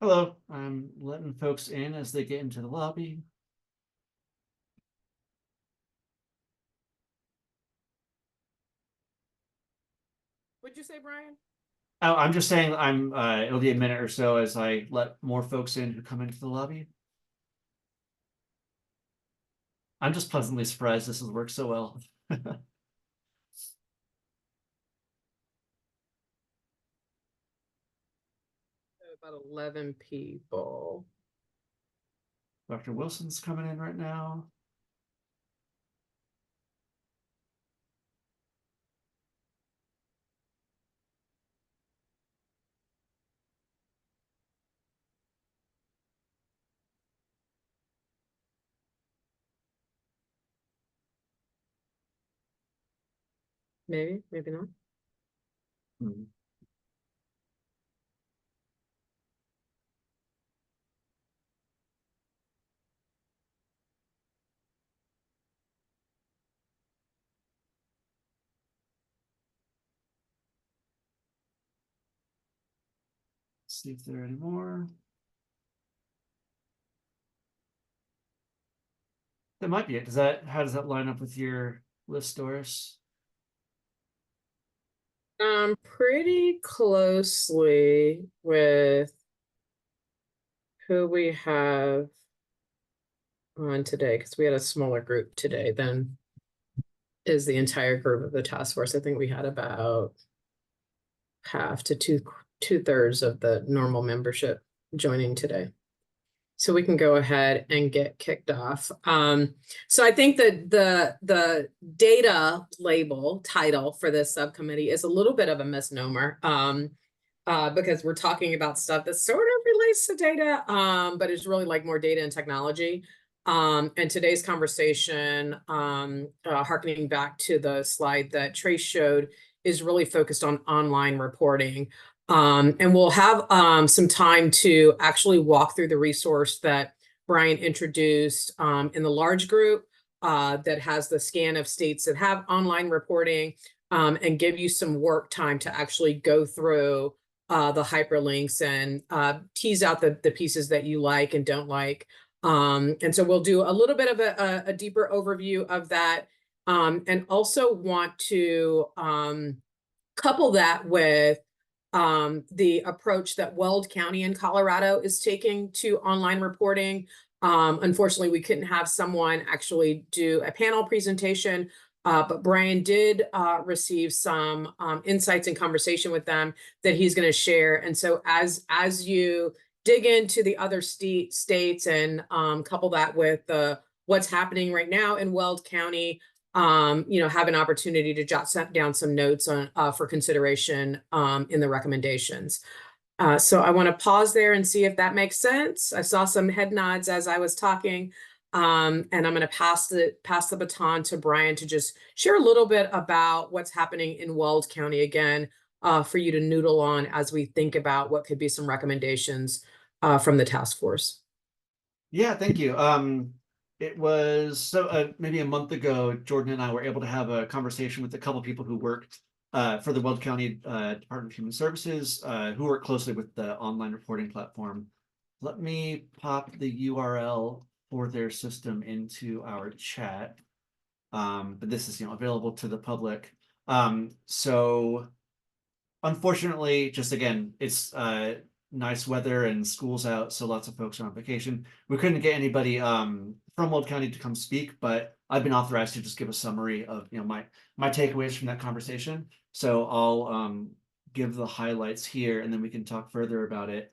Hello, I'm letting folks in as they get into the lobby. What'd you say, Brian? Oh, I'm just saying it'll be a minute or so as I let more folks in who come into the lobby. I'm just pleasantly surprised this has worked so well. About 11 people. Dr. Wilson's coming in right now. Maybe, maybe not. Hmm. See if there are any more. That might be it. How does that line up with your list, Doris? Pretty closely with who we have on today, because we had a smaller group today than is the entire group of the task force. I think we had about half to two-thirds of the normal membership joining today. So we can go ahead and get kicked off. So I think that the data label title for this subcommittee is a little bit of a misnomer, because we're talking about stuff that sort of relates to data, but it's really like more data and technology. And today's conversation, harkening back to the slide that Trace showed, is really focused on online reporting. And we'll have some time to actually walk through the resource that Brian introduced in the large group that has the scan of states that have online reporting, and give you some work time to actually go through the hyperlinks and tease out the pieces that you like and don't like. And so we'll do a little bit of a deeper overview of that, and also want to couple that with the approach that Weld County in Colorado is taking to online reporting. Unfortunately, we couldn't have someone actually do a panel presentation, but Brian did receive some insights and conversation with them that he's going to share. And so as you dig into the other states and couple that with what's happening right now in Weld County, have an opportunity to jot down some notes on for consideration in the recommendations. So I want to pause there and see if that makes sense. I saw some head nods as I was talking, and I'm going to pass the baton to Brian to just share a little bit about what's happening in Weld County again, for you to noodle on as we think about what could be some recommendations from the task force. Yeah, thank you. It was maybe a month ago, Jordan and I were able to have a conversation with a couple people who worked for the Weld County Department of Human Services, who work closely with the online reporting platform. Let me pop the URL for their system into our chat. But this is available to the public. So unfortunately, just again, it's nice weather and school's out, so lots of folks are on vacation. We couldn't get anybody from Weld County to come speak, but I've been authorized to just give a summary of my takeaways from that conversation. So I'll give the highlights here, and then we can talk further about it.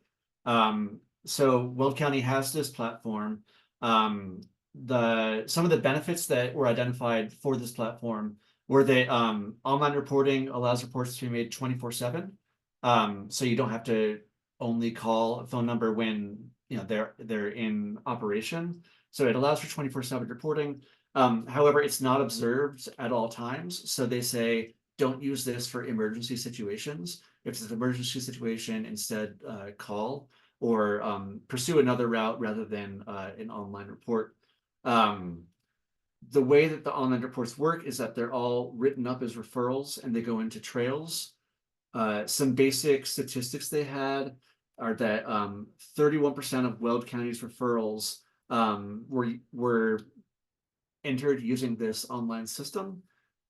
So Weld County has this platform. Some of the benefits that were identified for this platform were that online reporting allows reports to be made 24/7. So you don't have to only call a phone number when they're in operation. So it allows for 24/7 reporting. However, it's not observed at all times. So they say don't use this for emergency situations. If it's an emergency situation, instead call or pursue another route rather than an online report. The way that the online reports work is that they're all written up as referrals and they go into trails. Some basic statistics they had are that 31% of Weld County's referrals were entered using this online system,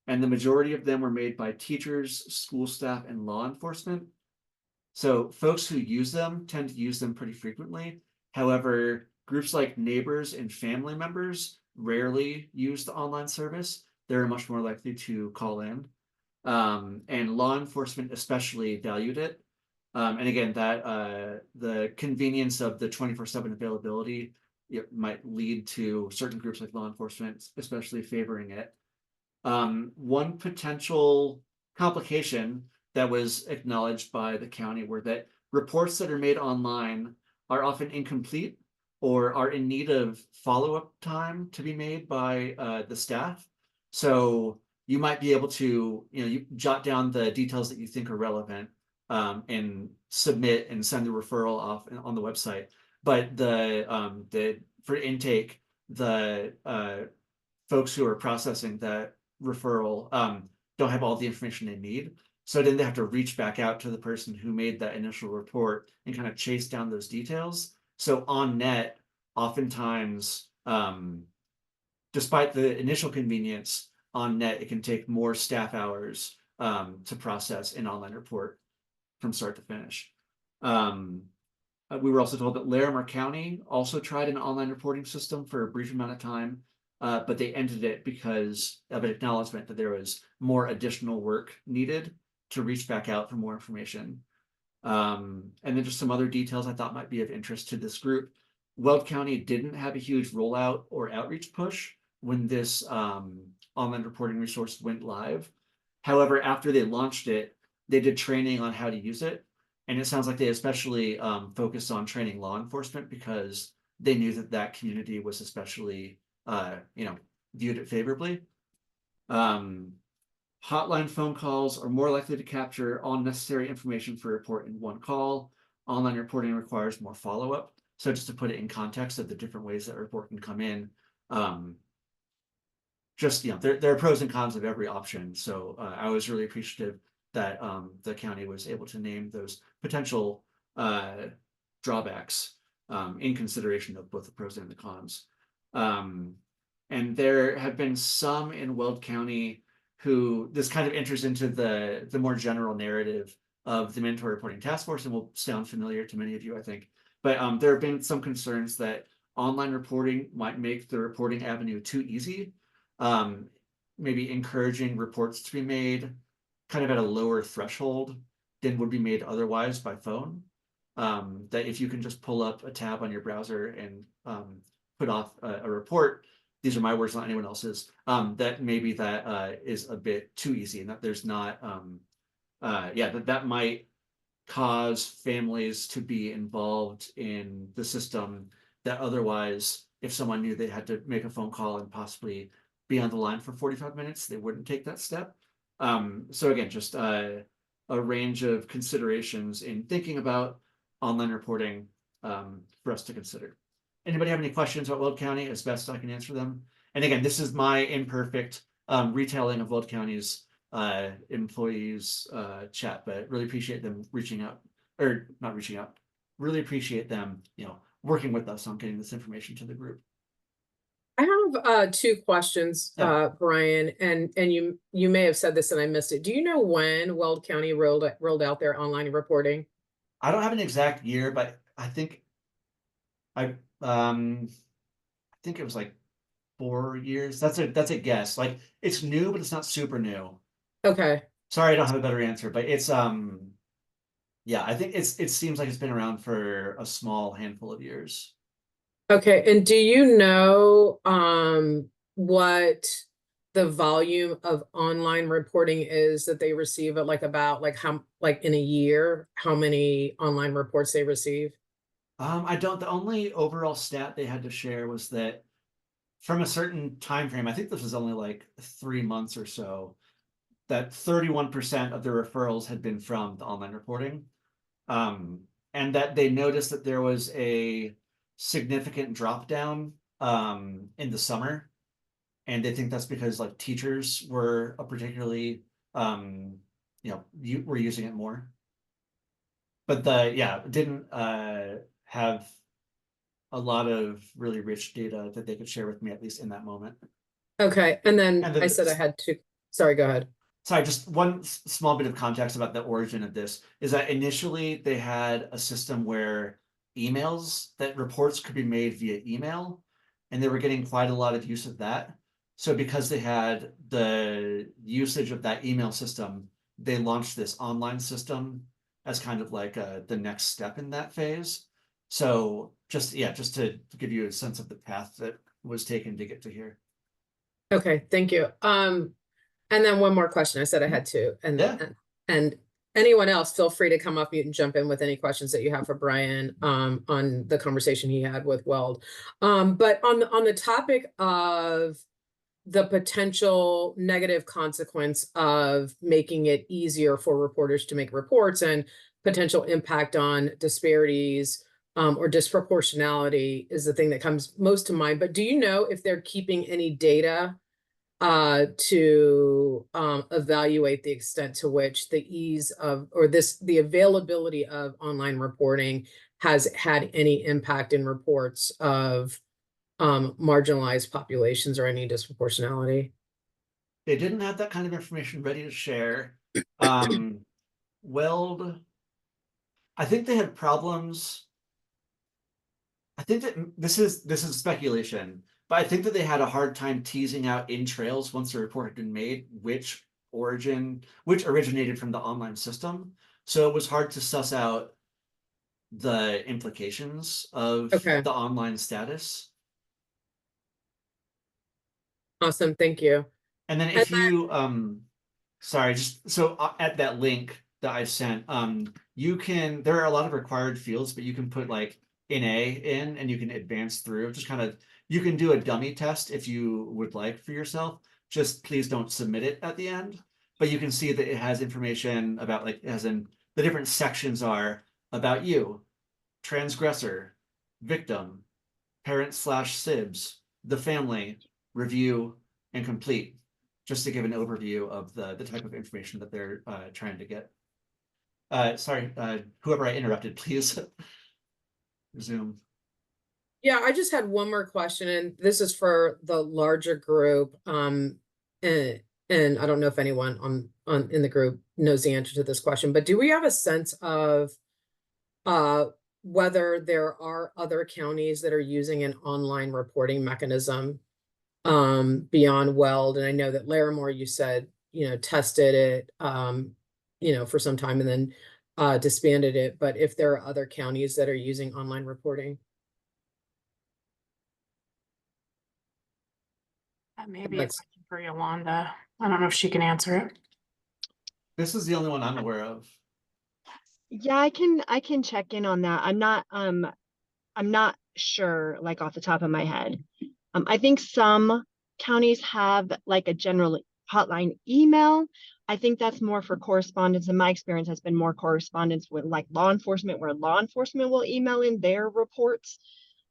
and the majority of them were made by teachers, school staff, and law enforcement. So folks who use them tend to use them pretty frequently. However, groups like neighbors and family members rarely use the online service. They're much more likely to call in. And law enforcement especially valued it. And again, that the convenience of the 24/7 availability, it might lead to certain groups like law enforcement especially favoring it. One potential complication that was acknowledged by the county were that reports that are made online are often incomplete or are in need of follow-up time to be made by the staff. So you might be able to, you jot down the details that you think are relevant, and submit and send the referral off on the website. But the for intake, the folks who are processing that referral don't have all the information they need. So then they have to reach back out to the person who made that initial report and kind of chase down those details. So on net, oftentimes, despite the initial convenience, on net, it can take more staff hours to process an online report from start to finish. We were also told that Larimer County also tried an online reporting system for a brief amount of time, but they ended it because of an acknowledgement that there was more additional work needed to reach back out for more information. And then just some other details I thought might be of interest to this group. Weld County didn't have a huge rollout or outreach push when this online reporting resource went live. However, after they launched it, they did training on how to use it. And it sounds like they especially focused on training law enforcement because they knew that that community was especially, viewed it favorably. Hotline phone calls are more likely to capture all necessary information for a report in one call. Online reporting requires more follow-up. So just to put it in context of the different ways that a report can come in, there are pros and cons of every option. So I was really appreciative that the county was able to name those potential drawbacks in consideration of both the pros and the cons. And there have been some in Weld County who this kind of enters into the more general narrative of the Mandatory Reporting Task Force and will sound familiar to many of you, I think. But there have been some concerns that online reporting might make the reporting avenue too easy, maybe encouraging reports to be made kind of at a lower threshold than would be made otherwise by phone. That if you can just pull up a tab on your browser and put off a report, these are my words, not anyone else's, that maybe that is a bit too easy and that there's not, that might cause families to be involved in the system that otherwise, if someone knew they had to make a phone call and possibly be on the line for 45 minutes, they wouldn't take that step. So again, just a range of considerations in thinking about online reporting for us to consider. Anybody have any questions about Weld County? As best I can answer them. And again, this is my imperfect retelling of Weld County's employees chat, but really appreciate them reaching out, or not reaching out, really appreciate them, working with us on getting this information to the group. I have two questions, Brian, and you may have said this and I missed it. Do you know when Weld County rolled out their online reporting? I don't have an exact year, but I think I think it was like 4 years. That's a guess. Like it's new, but it's not super new. Okay. Sorry, I don't have a better answer, but it's I think it seems like it's been around for a small handful of years. Okay, and do you know what the volume of online reporting is that they receive at how in a year, how many online reports they receive? I don't. The only overall stat they had to share was that from a certain time frame, I think this was only like 3 months or so, that 31% of the referrals had been from the online reporting. And that they noticed that there was a significant drop down in the summer. And they think that's because like teachers were a particularly were using it more. but didn't have a lot of really rich data that they could share with me, at least in that moment. Okay, and then And I then said I had to, sorry, go ahead. sorry, just one small bit of context about the origin of this is that initially they had a system where that reports could be made via email, and they were getting quite a lot of use of that. So because they had the usage of that email system, they launched this online system as kind of like the next step in that phase. So just to give you a sense of the path that was taken to get to here. Okay, thank you. And then one more question. I said I had two, Yeah. and anyone else, feel free to come up mute and jump in with any questions that you have for Brian on the conversation he had with Weld. But on the topic of the potential negative consequence of making it easier for reporters to make reports and potential impact on disparities or disproportionality is the thing that comes most to mind. But do you know if they're keeping any data to evaluate the extent to which the ease of the availability of online reporting has had any impact in reports of marginalized populations or any disproportionality? They didn't have that kind of information ready to share. Weld, I think they had problems. I think that this is speculation, but I think that they had a hard time teasing out in trails once the report had been made, which originated from the online system. So it was hard to suss out the implications of Okay, the online status. awesome, thank you. And then And if you sorry, just so at that link that I sent, there are a lot of required fields, but you can put like NA in and you can advance through. Just kind of you can do a dummy test if you would like for yourself. Just please don't submit it at the end. But you can see that it has information about like as in the different sections are about you, transgressor, victim, parent/sibs, the family, review, and complete, just to give an overview of the type of information that they're trying to get. Sorry, whoever I interrupted, please resume. yeah, I just had one more question, and this is for the larger group. And I don't know if anyone on in the group knows the answer to this question, but do we have a sense of uh whether there are other counties that are using an online reporting mechanism beyond Weld? And I know that Larimore, you said, tested it for some time and then disbanded it, but if there are other counties that are using online reporting. That may be a That's question for Yolanda. I don't know if she can answer it. This is the only one I'm aware of. Yeah, I can check in on that. I'm not sure like off the top of my head. I think some counties have like a general hotline email. I think that's more for correspondence. In my experience has been more correspondence with like law enforcement, where law enforcement will email in their reports,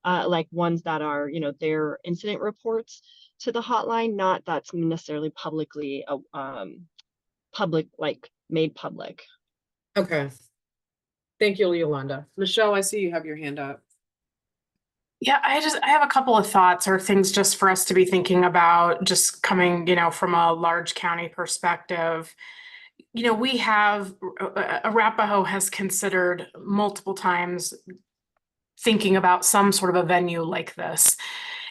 like ones that are, their incident reports to the hotline, not that's necessarily publicly public, like made public. okay. Thank you, Yolanda. Michelle, I see you have your hand up. Yeah, I have a couple of thoughts or things just for us to be thinking about, just coming, from a large county perspective. We have Arapahoe has considered multiple times thinking about some sort of a venue like this.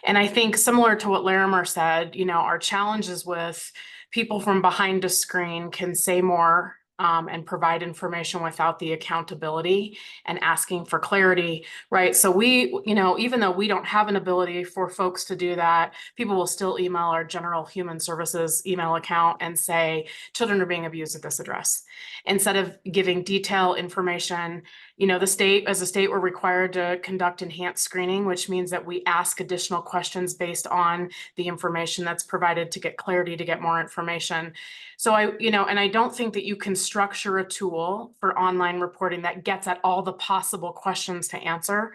And I think similar to what Larimer said, our challenges with people from behind a screen can say more and provide information without the accountability and asking for clarity, right? So we, even though we don't have an ability for folks to do that, people will still email our general human services email account and say, children are being abused at this address. Instead of giving detailed information, as a state, we're required to conduct enhanced screening, which means that we ask additional questions based on the information that's provided to get clarity, to get more information. So I don't think that you can structure a tool for online reporting that gets at all the possible questions to answer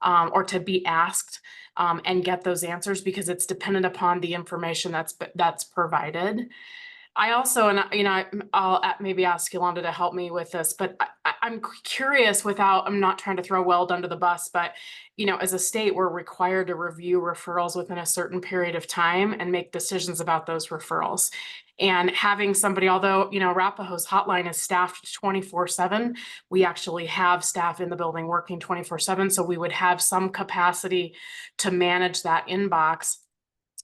or to be asked and get those answers, because it's dependent upon the information that's provided. I also, and I'll maybe ask Yolanda to help me with this, but I'm curious I'm not trying to throw Weld under the bus, but as a state, we're required to review referrals within a certain period of time and make decisions about those referrals. And having somebody, although, Arapahoe's hotline is staffed 24/7, we actually have staff in the building working 24/7. So we would have some capacity to manage that inbox.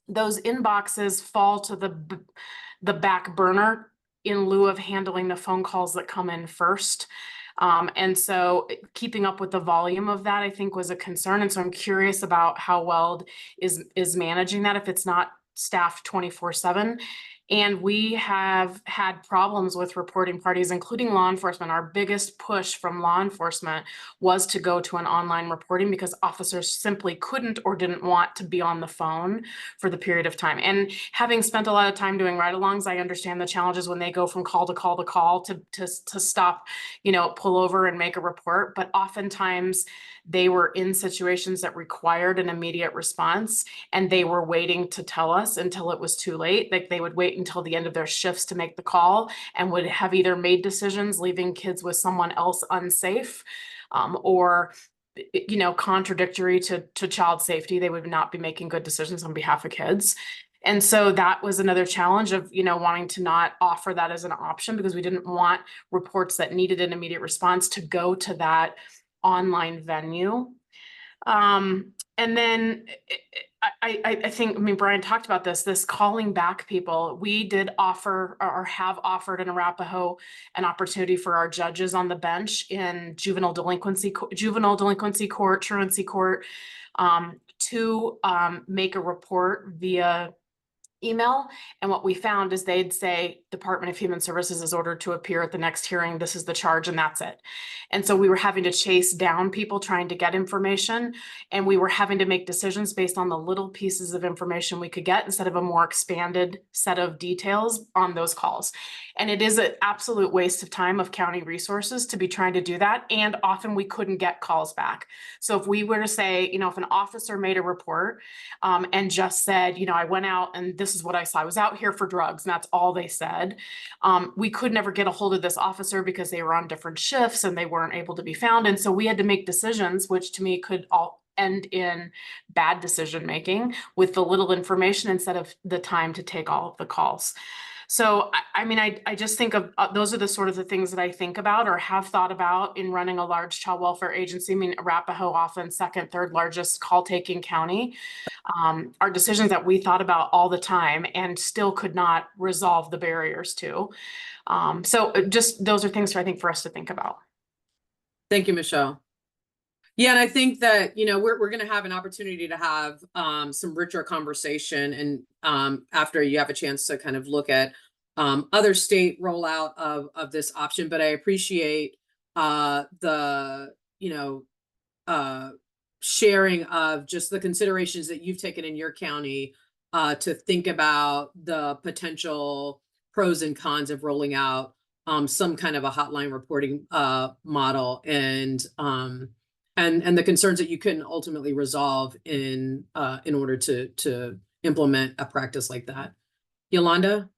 Those inboxes fall to the back burner in lieu of handling the phone calls that come in first. And so keeping up with the volume of that, I think, was a concern. And so I'm curious about how Weld is managing that if it's not staffed 24/7. And we have had problems with reporting parties, including law enforcement. Our biggest push from law enforcement was to go to an online reporting because officers simply couldn't or didn't want to be on the phone for the period of time. And having spent a lot of time doing ride-alongs, I understand the challenges when they go from call to call to call to stop, pull over and make a report. But oftentimes they were in situations that required an immediate response, and they were waiting to tell us until it was too late. Like they would wait until the end of their shifts to make the call and would have either made decisions leaving kids with someone else unsafe, or contradictory to child safety. They would not be making good decisions on behalf of kids. And so that was another challenge of, wanting to not offer that as an option because we didn't want reports that needed an immediate response to go to that online venue. And then I think, Brian talked about this calling back people. We did offer or have offered in Arapahoe an opportunity for our judges on the bench in juvenile delinquency court, truancy court, to make a report via email. And what we found is they'd say, Department of Human Services is ordered to appear at the next hearing. This is the charge, and that's it. And so we were having to chase down people trying to get information, and we were having to make decisions based on the little pieces of information we could get instead of a more expanded set of details on those calls. And it is an absolute waste of time of county resources to be trying to do that. And often we couldn't get calls back. So if we were to say, if an officer made a report and just said, I went out and this is what I saw. I was out here for drugs, and that's all they said. We could never get a hold of this officer because they were on different shifts and they weren't able to be found. And so we had to make decisions, which to me could all end in bad decision making with the little information instead of the time to take all of the calls. So, I just think of those are the sort of the things that I think about or have thought about in running a large child welfare agency. Arapahoe often second, third largest call taking county, are decisions that we thought about all the time and still could not resolve the barriers to. So just those are things I think for us to think about. Thank you, Michelle. Yeah, and I think that, we're going to have an opportunity to have some richer conversation and after you have a chance to kind of look at other state rollout of this option. But I appreciate the, sharing of just the considerations that you've taken in your county to think about the potential pros and cons of rolling out some kind of a hotline reporting model and the concerns that you couldn't ultimately resolve in order to implement a practice like that. Yolanda?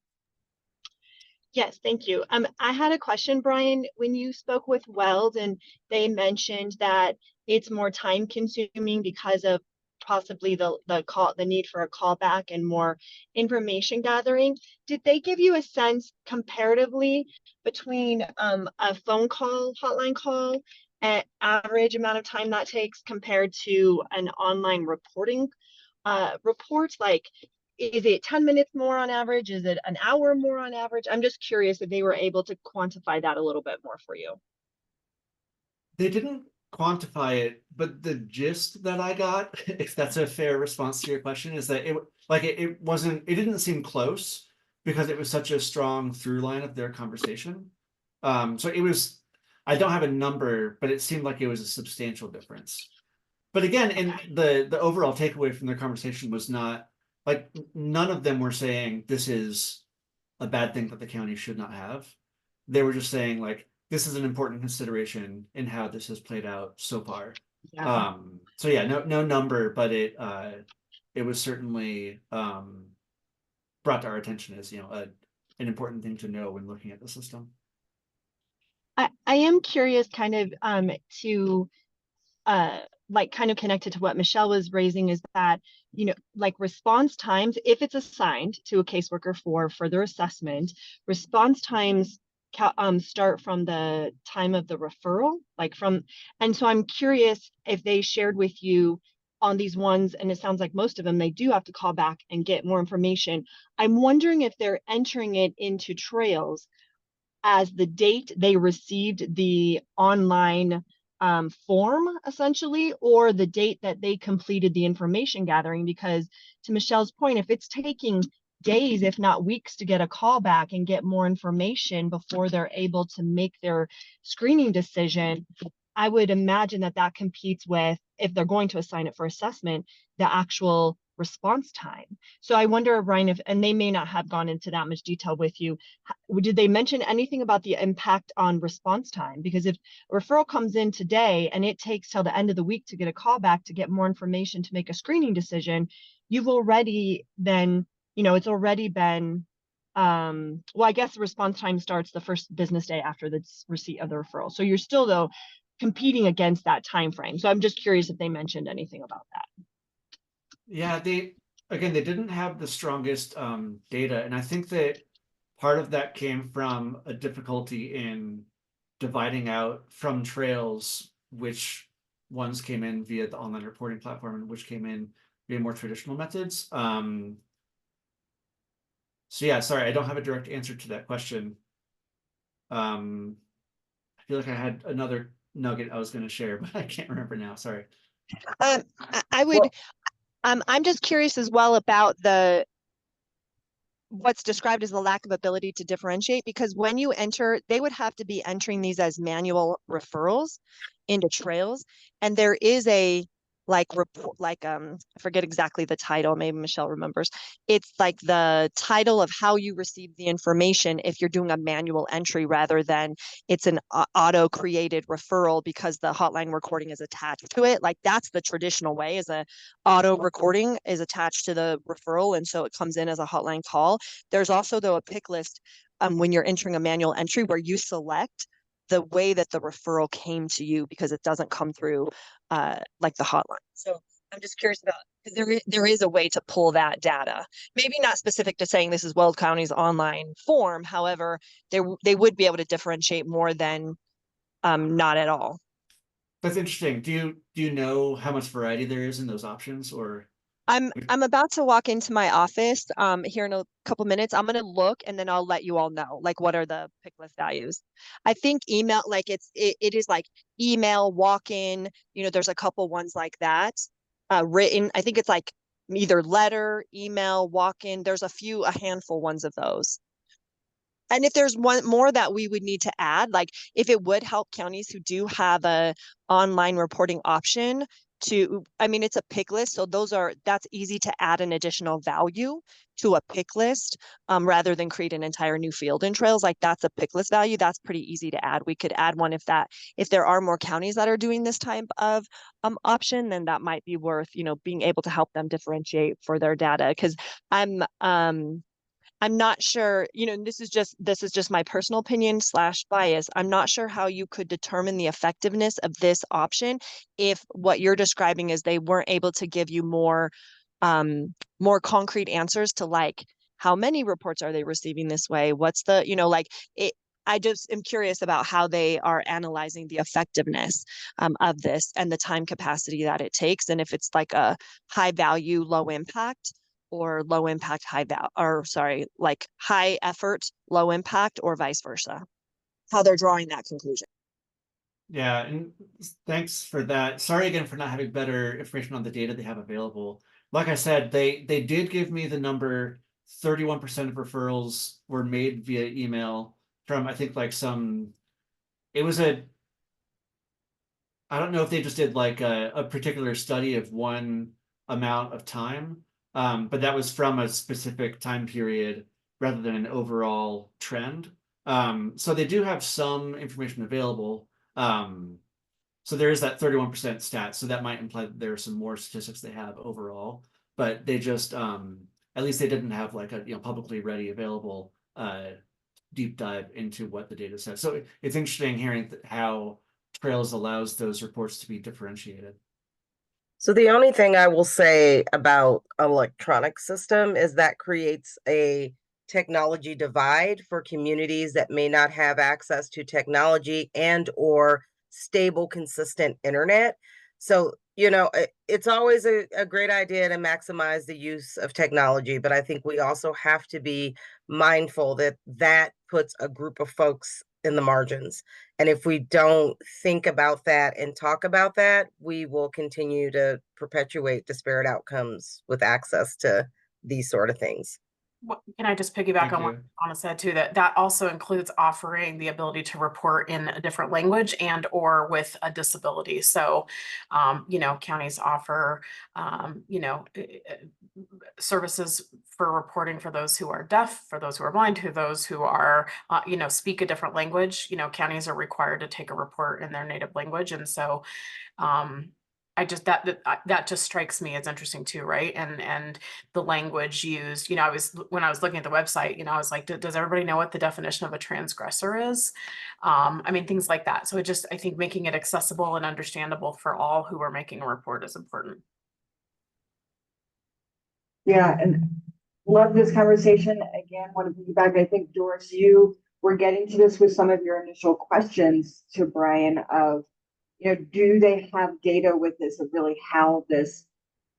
Yes, thank you. I had a question, Brian. When you spoke with Weld and they mentioned that it's more time consuming because of possibly the need for a callback and more information gathering, did they give you a sense comparatively between a phone call, hotline call, an average amount of time that takes compared to an online reporting report? Like, is it 10 minutes more on average? Is it an hour more on average? I'm just curious if they were able to quantify that a little bit more for you. They didn't quantify it, but the gist that I got, if that's a fair response to your question, is that it didn't seem close because it was such a strong through line of their conversation. So it was, I don't have a number, but it seemed like it was a substantial difference. But again, and the overall takeaway from their conversation was not like none of them were saying this is a bad thing that the county should not have. They were just saying like this is an important consideration in how this has played out so far. Yeah. So yeah, no number, but it was certainly brought to our attention as an important thing to know when looking at the system. I am curious kind of to like kind of connected to what Michelle was raising is that, you know, like response times, if it's assigned to a caseworker for further assessment, response times start from the time of the referral, like from, and so I'm curious if they shared with you on these ones, and it sounds like most of them, they do have to call back and get more information. I'm wondering if they're entering it into Trails as the date they received the online form, essentially, or the date that they completed the information gathering. Because to Michelle's point, if it's taking days, if not weeks, to get a call back and get more information before they're able to make their screening decision, I would imagine that that competes with, if they're going to assign it for assessment, the actual response time. So I wonder, Ryan, if, and they may not have gone into that much detail with you, did they mention anything about the impact on response time? Because if a referral comes in today and it takes till the end of the week to get a call back to get more information to make a screening decision, you've already then, you know, it's already been, well, I guess the response time starts the first business day after the receipt of the referral. So you're still, though, competing against that time frame. So I'm just curious if they mentioned anything about that. Yeah, they didn't have the strongest data, and I think that part of that came from a difficulty in dividing out from Trails which ones came in via the online reporting platform and which came in via more traditional methods. So yeah, sorry, I don't have a direct answer to that question. I feel like I had another nugget I was going to share, but I can't remember now. Sorry. I would, I'm just curious as well about the what's described as the lack of ability to differentiate, because when you enter, they would have to be entering these as manual referrals into Trails, and there is a like report, like I forget exactly the title, maybe Michelle remembers. It's like the title of how you receive the information if you're doing a manual entry rather than it's an auto created referral because the hotline recording is attached to it. Like that's the traditional way, is a auto recording is attached to the referral, and so it comes in as a hotline call. There's also, though, a pick list when you're entering a manual entry where you select the way that the referral came to you, because it doesn't come through like the hotline. So I'm just curious about, because there is a way to pull that data. Maybe not specific to saying this is Weld County's online form. However, they would be able to differentiate more than not at all. That's interesting. Do you know how much variety there is in those options, or? I'm about to walk into my office here in a couple minutes. I'm gonna look and then I'll let you all know like what are the pick list values. I think email, like it is like email, walk-in, you know, there's a couple ones like that. Written, I think it's like either letter, email, walk-in. There's a handful ones of those. And if there's one more that we would need to add, like if it would help counties who do have a online reporting option to, I mean, it's a pick list. So that's easy to add an additional value to a pick list rather than create an entire new field in Trails. Like that's a pick list value. That's pretty easy to add. We could add one if there are more counties that are doing this type of option, then that might be worth, you know, being able to help them differentiate for their data. Cause I'm not sure, you know, this is just my personal opinion / bias. I'm not sure how you could determine the effectiveness of this option if what you're describing is they weren't able to give you more concrete answers to like how many reports are they receiving this way? What's the, you know, like it. I just am curious about how they are analyzing the effectiveness of this and the time capacity that it takes, and if it's like a high value, low impact, or low impact, like high effort, low impact, or vice versa. How they're drawing that conclusion. Yeah, and thanks for that. Sorry again for not having better information on the data they have available. Like I said, they did give me the number 31% of referrals were made via email from, I think, like I don't know if they just did like a particular study of one amount of time, but that was from a specific time period rather than an overall trend. So they do have some information available. So there is that 31% stat. So that might imply that there are some more statistics they have overall, but they just, at least they didn't have like a, you know, publicly ready available deep dive into what the data says. So it's interesting hearing how Trails allows those reports to be differentiated. So the only thing I will say about electronic system is that creates a technology divide for communities that may not have access to technology and or stable, consistent internet. So, it's always a great idea to maximize the use of technology, but I think we also have to be mindful that that puts a group of folks in the margins. And if we don't think about that and talk about that, we will continue to perpetuate disparate outcomes with access to these sort of things. Can I just piggyback on what Anna said too, that also includes offering the ability to report in a different language and or with a disability. So, counties offer, services for reporting for those who are deaf, for those who are blind, to those who are, speak a different language. Counties are required to take a report in their native language. And so, I just that just strikes me as interesting too, right? And the language used, when I was looking at the website, I was like, does everybody know what the definition of a transgressor is? Things like that. So I think making it accessible and understandable for all who are making a report is important. Yeah, and love this conversation. Again, want to piggyback. I think, Doris, you were getting to this with some of your initial questions to Brian of, do they have data with this of really how this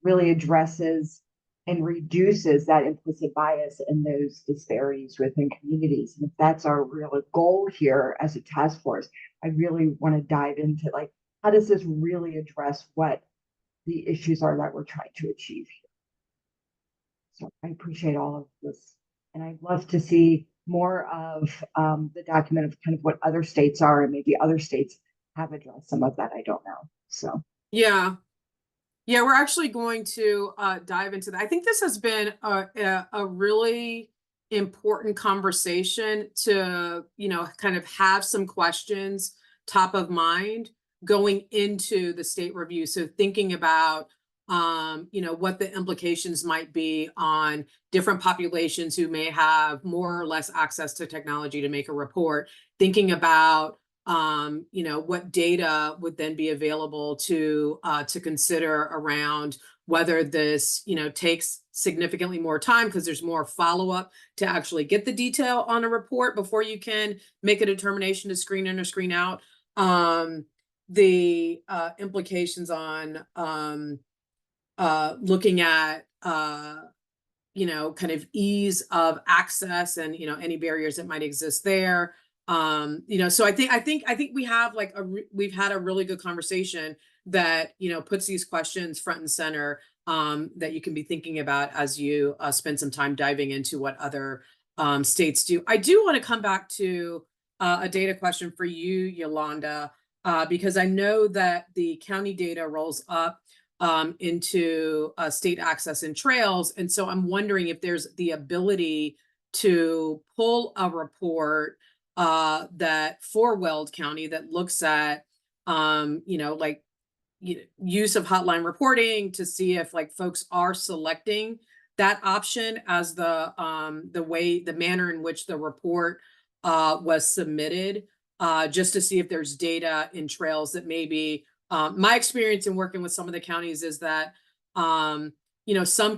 really addresses and reduces that implicit bias and those disparities within communities? And if that's our real goal here as a task force, I really want to dive into how does this really address what the issues are that we're trying to achieve here? So I appreciate all of this. And I'd love to see more of the document of kind of what other states are, and maybe other states have addressed some of that. I don't know. So yeah, we're actually going to dive into that. I think this has been a really important conversation to, kind of have some questions top of mind going into the state review. So thinking about, what the implications might be on different populations who may have more or less access to technology to make a report, thinking about what data would then be available to consider around whether this, takes significantly more time because there's more follow-up to actually get the detail on a report before you can make a determination to screen in or screen out. The implications on looking at kind of ease of access and any barriers that might exist there. So I think we have we've had a really good conversation that puts these questions front and center, that you can be thinking about as you spend some time diving into what other states do. I do want to come back to a data question for you, Yolanda, because I know that the county data rolls up into state access and trails. And so I'm wondering if there's the ability to pull a report that for Weld County that looks at, use of hotline reporting to see if folks are selecting that option as the manner in which the report was submitted, just to see if there's data in trails that maybe. My experience in working with some of the counties is that, some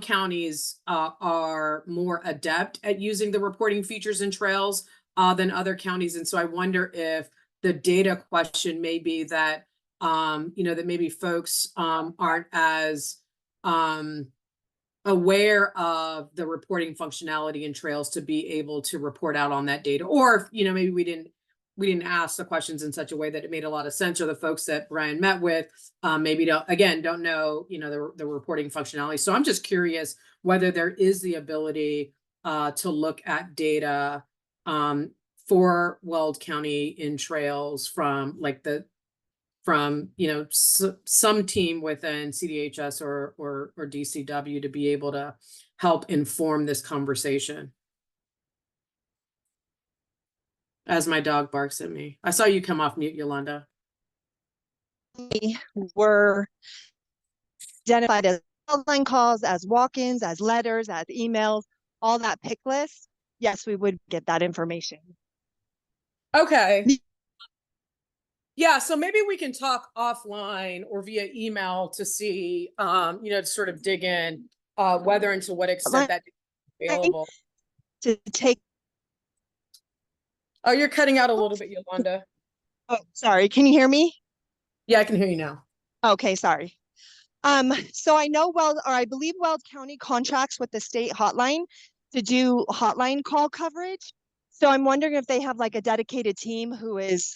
counties are more adept at using the reporting features in trails than other counties. And so I wonder if the data question may be that, that maybe folks aren't as aware of the reporting functionality in trails to be able to report out on that data. Or, maybe we didn't ask the questions in such a way that it made a lot of sense, or the folks that Brian met with maybe don't know, the reporting functionality. So I'm just curious whether there is the ability to look at data for Weld County in trails from some team within CDHS or DCW to be able to help inform this conversation. As my dog barks at me. I saw you come off mute, Yolanda. Were identified as online calls, as walk-ins, as letters, as emails, all that pick list. Yes, we would get that information. Okay. Yeah, so maybe we can talk offline or via email to see, to sort of dig in, whether and to what extent that is available. To take. Oh, you're cutting out a little bit, Yolanda. Oh, sorry. Can you hear me? Yeah, I can hear you now. Okay, sorry. So I know I believe Weld County contracts with the state hotline to do hotline call coverage. So I'm wondering if they have like a dedicated team who is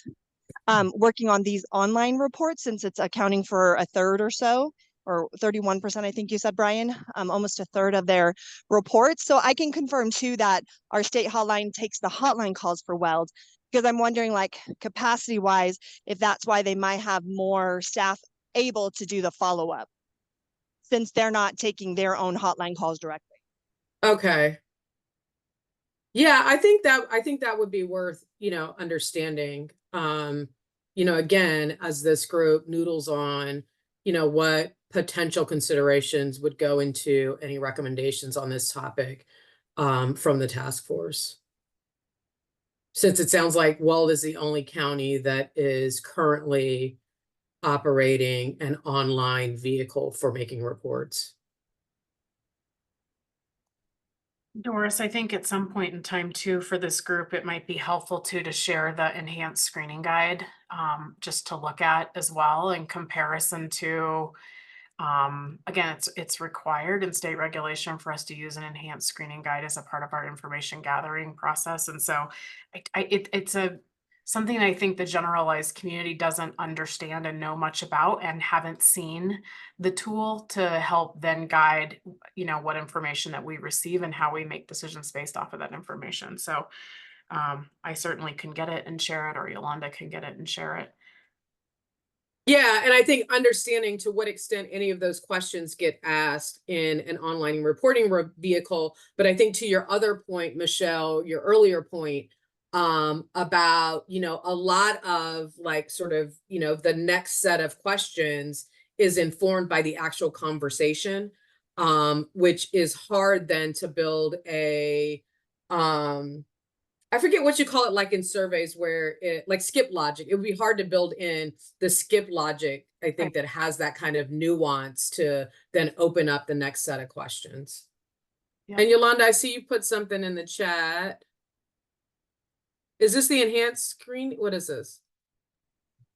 working on these online reports, since it's accounting for a third or so, or 31%, I think you said, Brian, almost a third of their reports. So I can confirm too that our state hotline takes the hotline calls for Weld, because I'm wondering, like, capacity wise, if that's why they might have more staff able to do the follow-up, since they're not taking their own hotline calls directly. Okay. Yeah, I think that would be worth, understanding. Again, as this group noodles on, what potential considerations would go into any recommendations on this topic, from the task force. Since it sounds like Weld is the only county that is currently operating an online vehicle for making reports. Doris, I think at some point in time too, for this group, it might be helpful too to share the enhanced screening guide, just to look at as well in comparison to, again, it's required in state regulation for us to use an enhanced screening guide as a part of our information gathering process. And so it's something I think the generalized community doesn't understand and know much about, and haven't seen the tool to help then guide, what information that we receive and how we make decisions based off of that information. So I certainly can get it and share it, or Yolanda can get it and share it. Yeah, and I think understanding to what extent any of those questions get asked in an online reporting vehicle. But I think to your other point, Michelle, your earlier point, about, a lot of like sort of, the next set of questions is informed by the actual conversation, which is hard then to build a, I forget what you call it, like in surveys where it, like skip logic. It would be hard to build in the skip logic, I think, that has that kind of nuance to then open up the next set of questions. Yeah. And Yolanda, I see you put something in the chat. Is this the enhanced screen? What is this?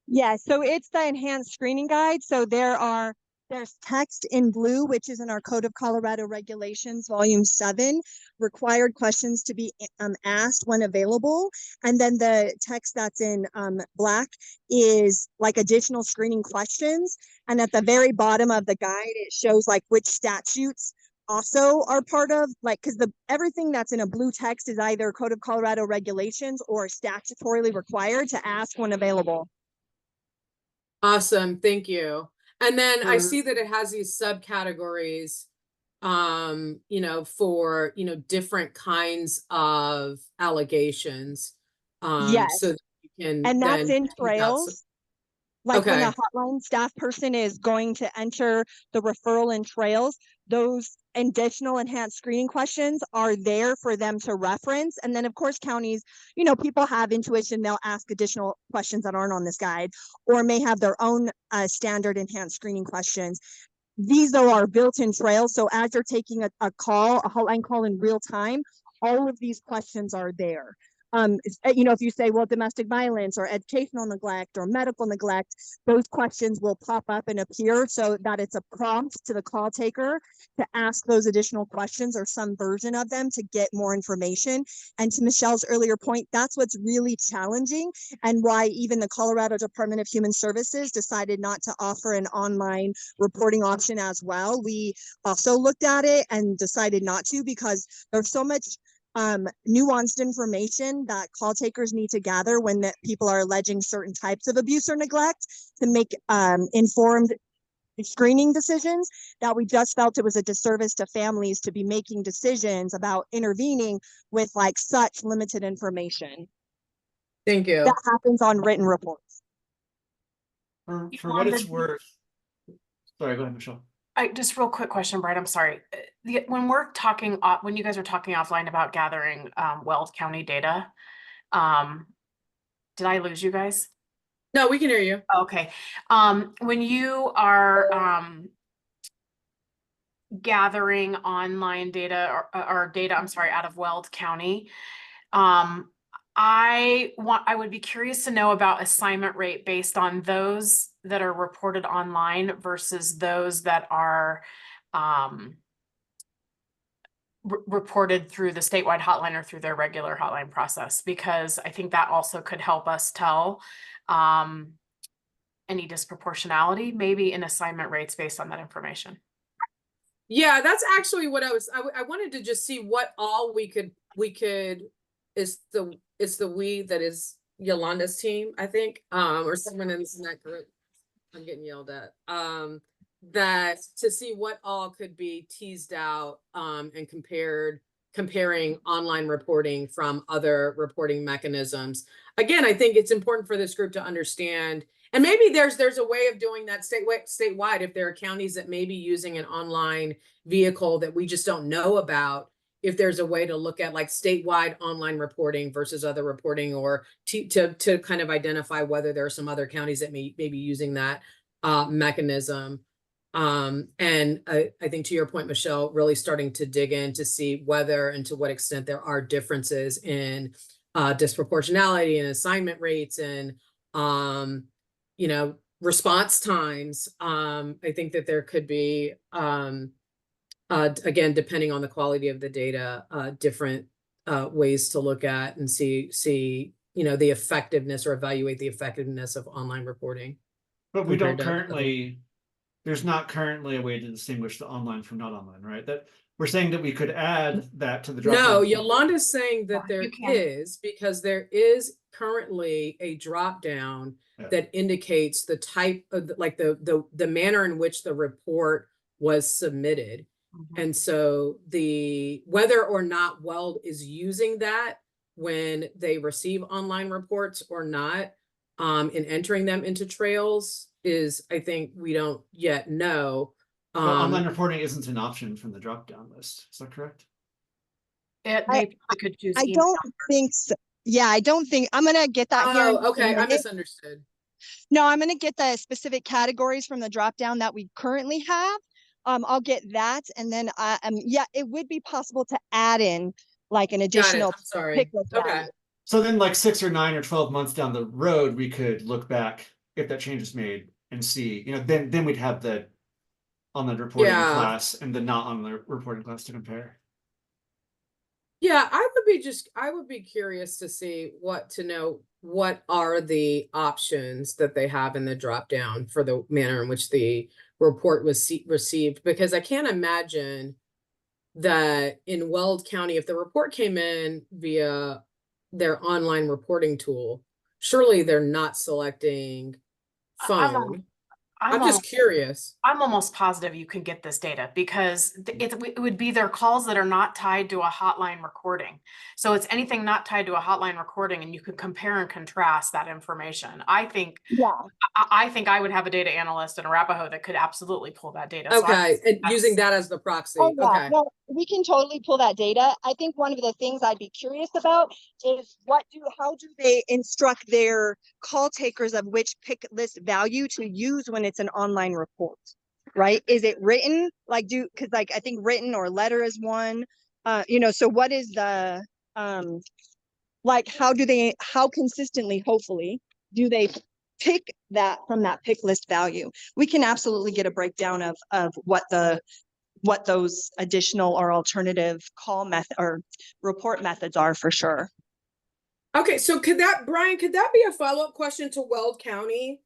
Yeah, so it's the enhanced screening guide. So there's text in blue, which is in our Code of Colorado Regulations, Volume 7, required questions to be asked when available. And then the text that's in black is like additional screening questions. And at the very bottom of the guide, it shows like which statutes also are part of, like, because everything that's in a blue text is either Code of Colorado Regulations or statutorily required to ask when available. Awesome, thank you. And then I see that it has these subcategories, for, different kinds of allegations. Yes. So that you can, and that's in trails. Like when Okay. a hotline staff person is going to enter the referral in trails, those additional enhanced screening questions are there for them to reference. And then of course, counties, people have intuition, they'll ask additional questions that aren't on this guide, or may have their own standard enhanced screening questions. These though are built-in trails. So as you're taking a hotline call in real time, all of these questions are there. If you say, well, domestic violence or educational neglect or medical neglect, those questions will pop up and appear so that it's a prompt to the call taker to ask those additional questions or some version of them to get more information. And to Michelle's earlier point, that's what's really challenging, and why even the Colorado Department of Human Services decided not to offer an online reporting option as well. We also looked at it and decided not to, because there's so much nuanced information that call takers need to gather when people are alleging certain types of abuse or neglect to make informed screening decisions, that we just felt it was a disservice to families to be making decisions about intervening with like such limited information. Thank you. That happens on written reports. For what it's worth. Sorry, go ahead, Michelle. Just real quick question, Brian. I'm sorry. When we're talking, when you guys are talking offline about gathering Weld County data, Did I lose you guys? No, we can hear you. Okay. When you are gathering online data or data, I'm sorry, out of Weld County, I would be curious to know about assignment rate based on those that are reported online versus those that are reported through the statewide hotline or through their regular hotline process, because I think that also could help us tell any disproportionality maybe in assignment rates based on that information. Yeah, that's actually what I wanted to just see what all we could it's the we that is Yolanda's team, I think, or someone in that group. I'm getting yelled at. That to see what all could be teased out and comparing online reporting from other reporting mechanisms. Again, I think it's important for this group to understand, and maybe there's a way of doing that statewide if there are counties that may be using an online vehicle that we just don't know about. If there's a way to look at like statewide online reporting versus other reporting, or to kind of identify whether there are some other counties that may be using that mechanism. And I think to your point, Michelle, really starting to dig in to see whether and to what extent there are differences in disproportionality and assignment rates and, you know, response times. I think that there could be, again, depending on the quality of the data, different ways to look at and see, you know, the effectiveness or evaluate the effectiveness of online reporting. But we don't currently, there's not currently a way to distinguish the online from not online, right? That we're saying that we could add that to the drop No, down. Yolanda's saying that there You can. is, because there is currently a drop down that indicates the type of like the manner in which the report was submitted. And so whether or not Weld is using that when they receive online reports or not, in entering them into trails is, I think we don't yet know. Well, online reporting isn't an option from the drop down list. Is that correct? They could choose I email. don't think so. Yeah, I don't think I'm gonna get that here. Oh, okay, I misunderstood. No, I'm gonna get the specific categories from the drop down that we currently have. I'll get that, and then yeah, it would be possible to add in like an additional I'm sorry. pick list Okay. value. So then like 6 or 9 or 12 months down the road, we could look back if that change is made and see, you know, then we'd have the online reporting class and the not on the reporting class to compare. Yeah, I would be curious to see what are the options that they have in the drop down for the manner in which the report was received, because I can't imagine that in Weld County, if the report came in via their online reporting tool, surely they're not selecting phone. I'm just curious. I'm almost positive you can get this data because it would be their calls that are not tied to a hotline recording. So it's anything not tied to a hotline recording, and you can compare and contrast that information. I think, I think I would have a data analyst in Arapahoe that could absolutely pull that data. Okay, and using that as the proxy. Oh, yeah. Okay. No, we can totally pull that data. I think one of the things I'd be curious about is how do they instruct their call takers of which pick list value to use when it's an online report, right? Is it written? Like because like I think written or letter is one. You know, so what is the like how consistently, hopefully, do they pick that from that pick list value? We can absolutely get a breakdown of what those additional or alternative call method or report methods are for sure. Okay, so Brian, could that be a follow-up question to Weld County?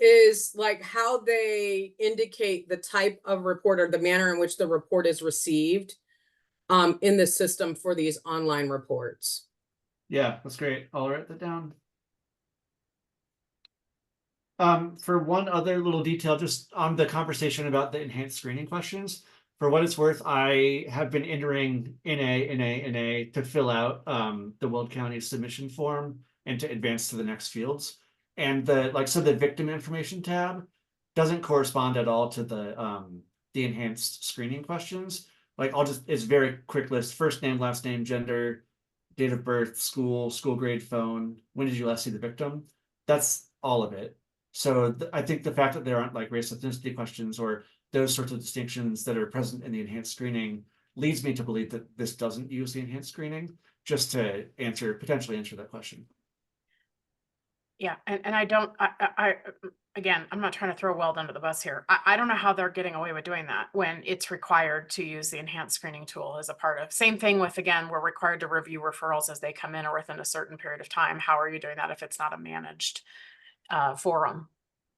Is like how they indicate the type of report or the manner in which the report is received in the system for these online reports. Yeah, that's great. I'll write that down. For one other little detail, just on the conversation about the enhanced screening questions, for what it's worth, I have been entering NA to fill out the Weld County submission form and to advance to the next fields. And the victim information tab doesn't correspond at all to the enhanced screening questions. Like it's very quick list: first name, last name, gender, date of birth, school grade, phone, when did you last see the victim? That's all of it. So I think the fact that there aren't like race ethnicity questions or those sorts of distinctions that are present in the enhanced screening leads me to believe that this doesn't use the enhanced screening, just to potentially answer that question. Yeah, and I don't, again, I'm not trying to throw Weld under the bus here. I don't know how they're getting away with doing that when it's required to use the enhanced screening tool as a part of, same thing with, again, we're required to review referrals as they come in or within a certain period of time. How are you doing that if it's not a managed forum?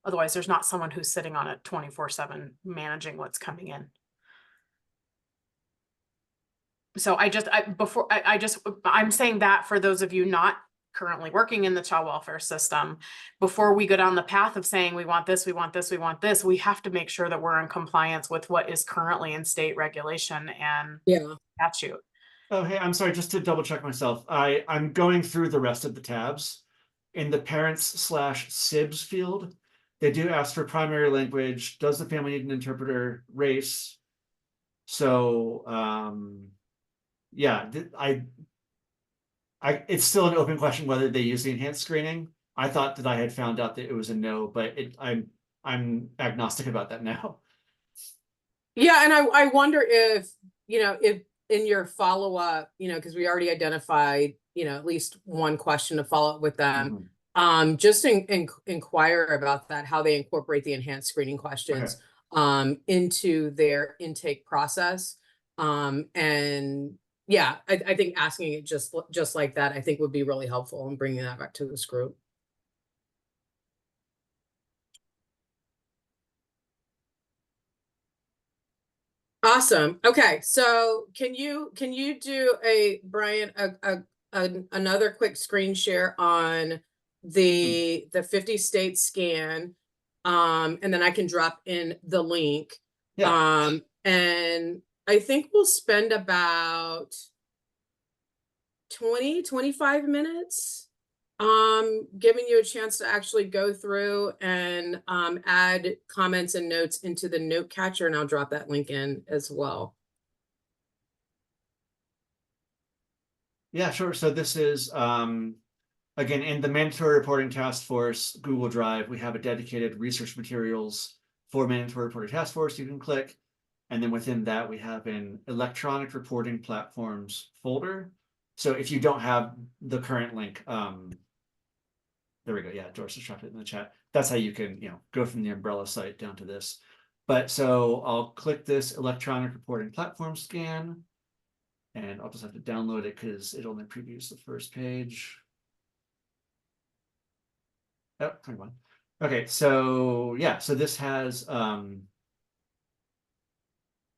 Otherwise, there's not someone who's sitting on it 24/7 managing what's coming in. So I'm saying that for those of you not currently working in the child welfare system, before we go down the path of saying we want this, we want this, we want this, we have to make sure that we're in compliance with what is currently in state regulation and statute. Oh, hey, I'm sorry, just to double check myself. I'm going through the rest of the tabs. In the parents/SIBS field, they do ask for primary language. Does the family need an interpreter? Race. So, yeah, it's still an open question whether they use the enhanced screening. I thought that I had found out that it was a no, but I'm agnostic about that now. Yeah, and I wonder if, if in your follow-up, because we already identified, at least one question to follow up with them. Just inquire about that, how they incorporate the enhanced screening questions into their intake process. And yeah, I think asking it just like that, I think would be really helpful in bringing that back to this group. Awesome. Okay, so can you do Brian another quick screen share on the 50 state scan, and then I can drop in the link. And I think we'll spend about 20-25 minutes giving you a chance to actually go through and add comments and notes into the note catcher, and I'll drop that link in as well. Yeah, sure. So this is again, in the mandatory reporting task force Google Drive, we have a dedicated research materials for mandatory reporting task force you can click. And then within that, we have an electronic reporting platforms folder. So if you don't have the current link, there we go. Yeah, George just dropped it in the chat. That's how you can, go from the umbrella site down to this. But so I'll click this electronic reporting platform scan, and I'll just have to download it because it only previews the first page. Oh, 21. Okay, so yeah, so this has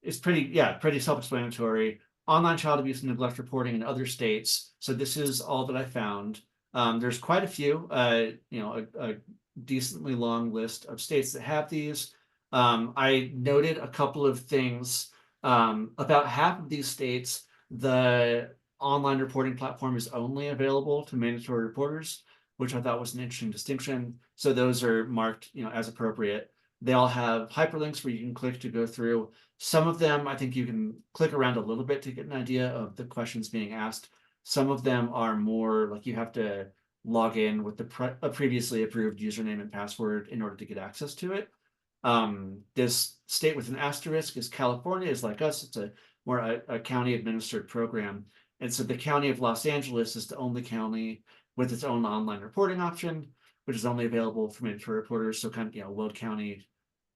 it's pretty self-explanatory. Online child abuse and neglect reporting in other states. So this is all that I found. There's quite a few, a decently long list of states that have these. I noted a couple of things. About half of these states, the online reporting platform is only available to mandatory reporters, which I thought was an interesting distinction. So those are marked, as appropriate. They all have hyperlinks where you can click to go through. Some of them, I think you can click around a little bit to get an idea of the questions being asked. Some of them are more like you have to log in with a previously approved username and password in order to get access to it. This state with an asterisk is California, is like us. It's a county administered program. And so the county of Los Angeles is the only county with its own online reporting option, which is only available for mandatory reporters. So kind of, Weld County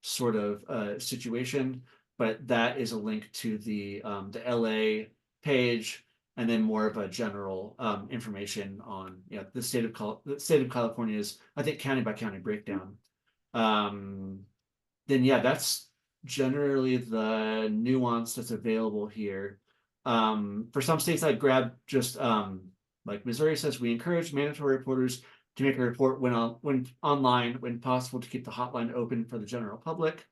sort of situation. But that is a link to the LA page, and then more of a general information on the state of California's, I think, county by county breakdown. Then that's generally the nuance that's available here. For some states, I'd grab just like Missouri says, we encourage mandatory reporters to make a report when online, when possible, to keep the hotline open for the general public.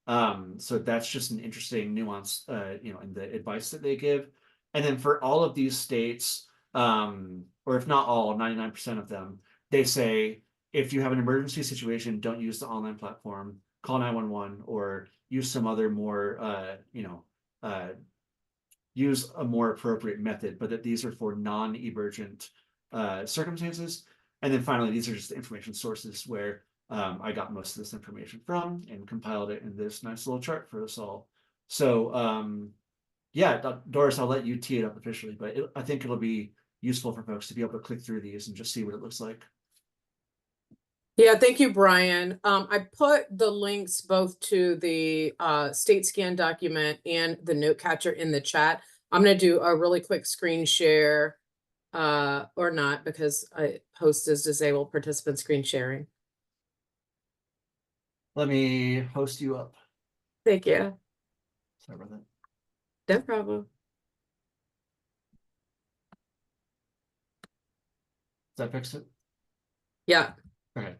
So that's just an interesting nuance, in the advice that they give. And then for all of these states, or if not all, 99% of them, they say, if you have an emergency situation, don't use the online platform, call 911 or use some other more, use a more appropriate method, but that these are for non-emergent circumstances. And then finally, these are just the information sources where I got most of this information from and compiled it in this nice little chart for us all. So yeah, Doris, I'll let you tee it up officially, but I think it'll be useful for folks to be able to click through these and just see what it looks like. Yeah, thank you, Brian. I put the links both to the state scan document and the note catcher in the chat. I'm going to do a really quick screen share or not, because host is disabled participant screen sharing. Let me host you up. Thank you. Sorry about that. No problem. Does that fix it? Yeah. Okay.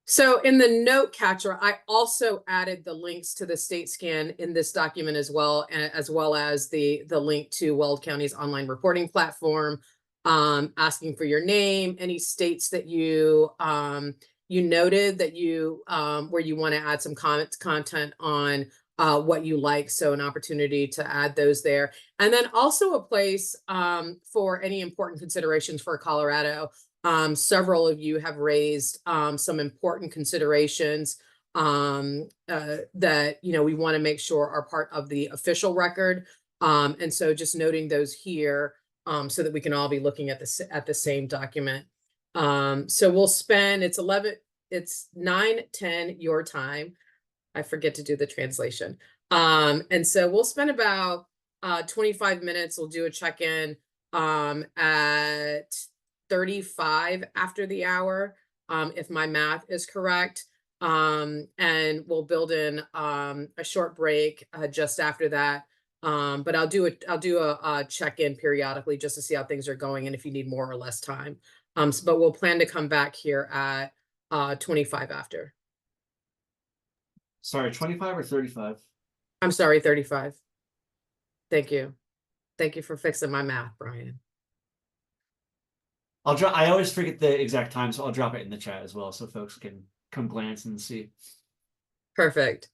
So in the note catcher, I also added the links to the state scan in this document as well as the link to Weld County's online reporting platform, asking for your name, any states that you noted that you where you want to add some content on what you like. So an opportunity to add those there. And then also a place for any important considerations for Colorado. Several of you have raised some important considerations that we want to make sure are part of the official record. And so just noting those here so that we can all be looking at the same document. So we'll spend it's 9:10 your time. I forget to do the translation. And so we'll spend about 25 minutes. We'll do a check-in at 35 after the hour, if my math is correct. And we'll build in a short break just after that. But I'll do a check-in periodically just to see how things are going and if you need more or less time. But we'll plan to come back here at 25 after. Sorry, 25 or 35? I'm sorry, 35. Thank you. Thank you for fixing my math, Brian. I always forget the exact time, so I'll drop it in the chat as well so folks can come glance and see. Perfect.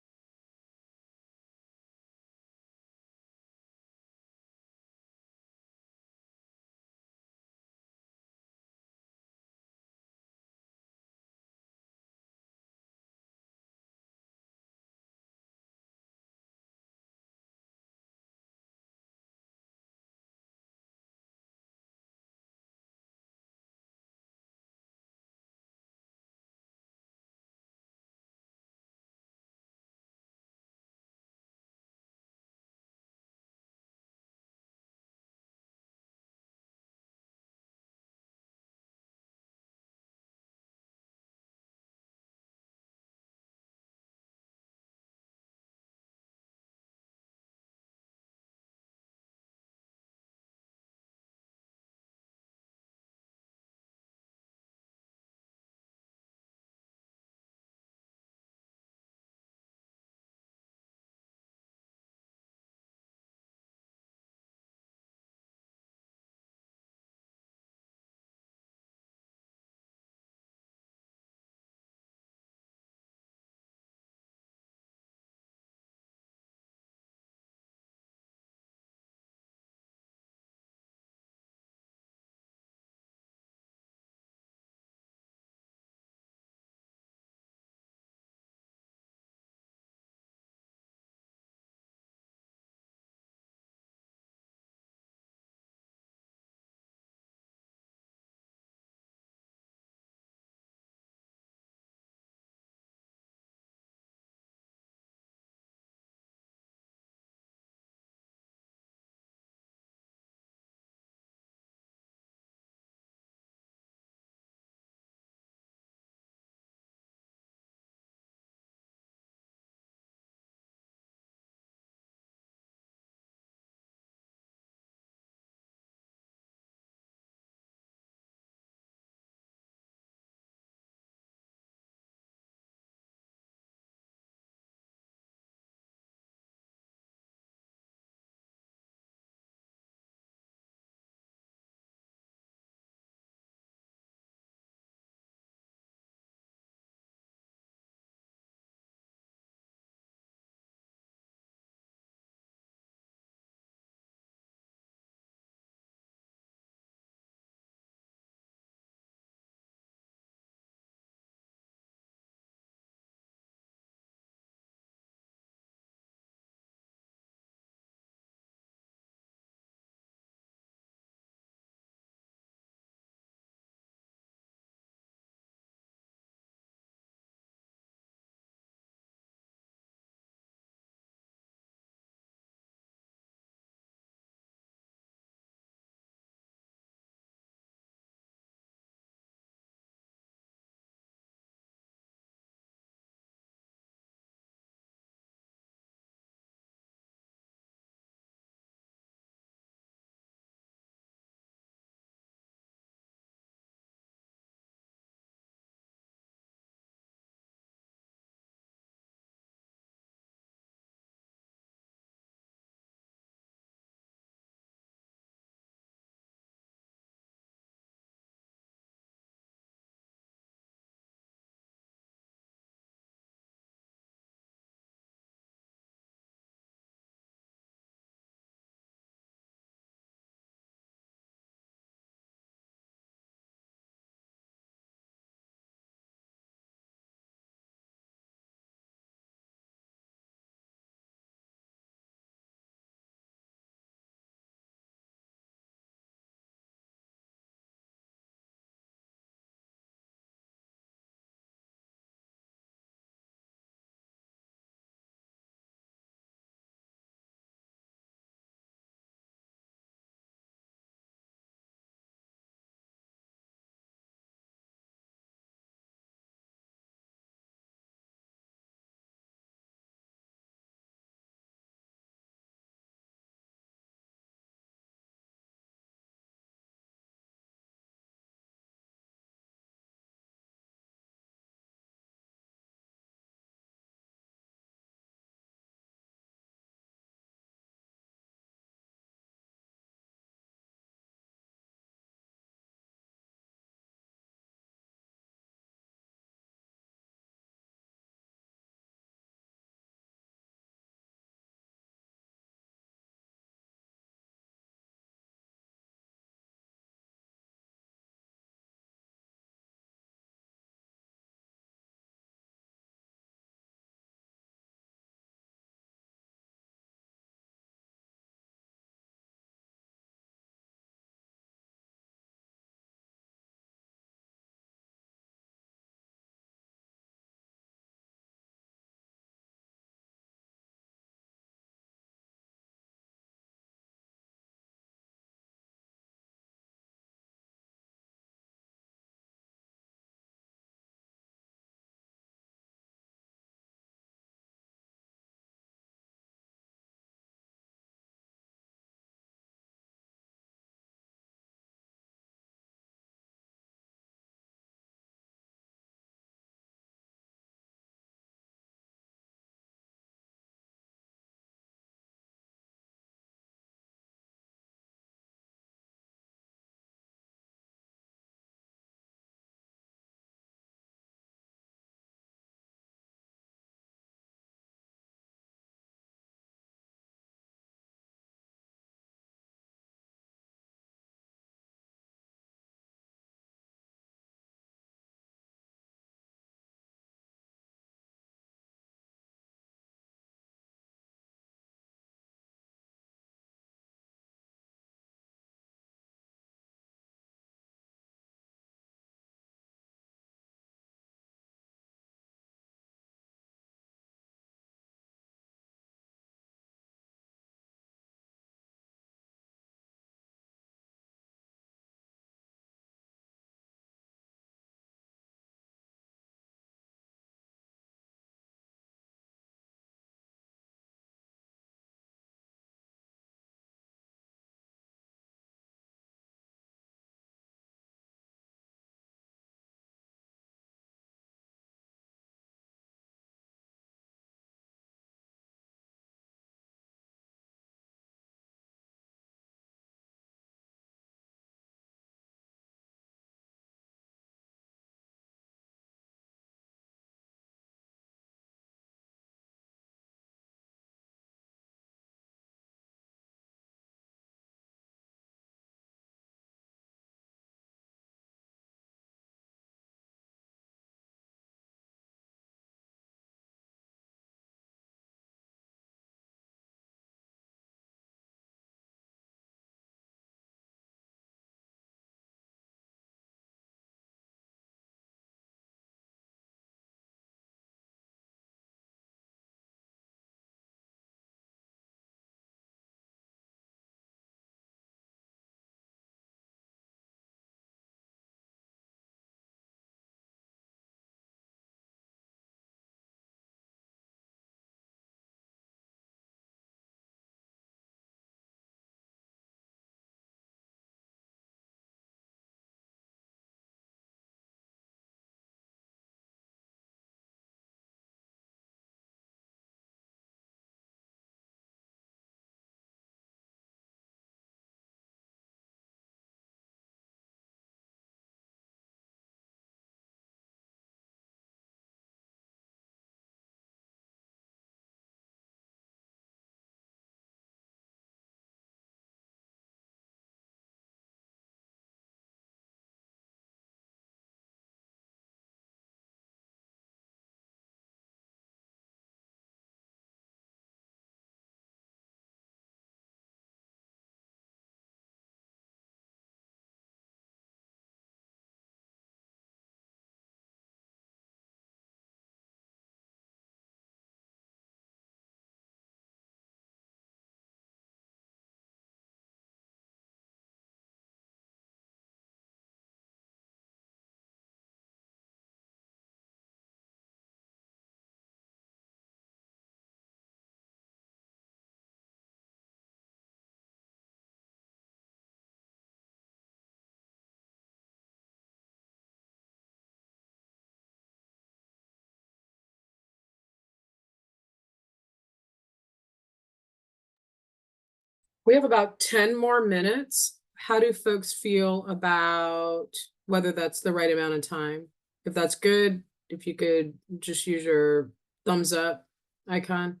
We have about 10 more minutes. How do folks feel about whether that's the right amount of time? If that's good, if you could just use your thumbs up icon.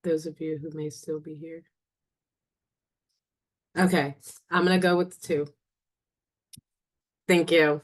Those of you who may still be here. Okay, I'm gonna go with the 2. Thank you.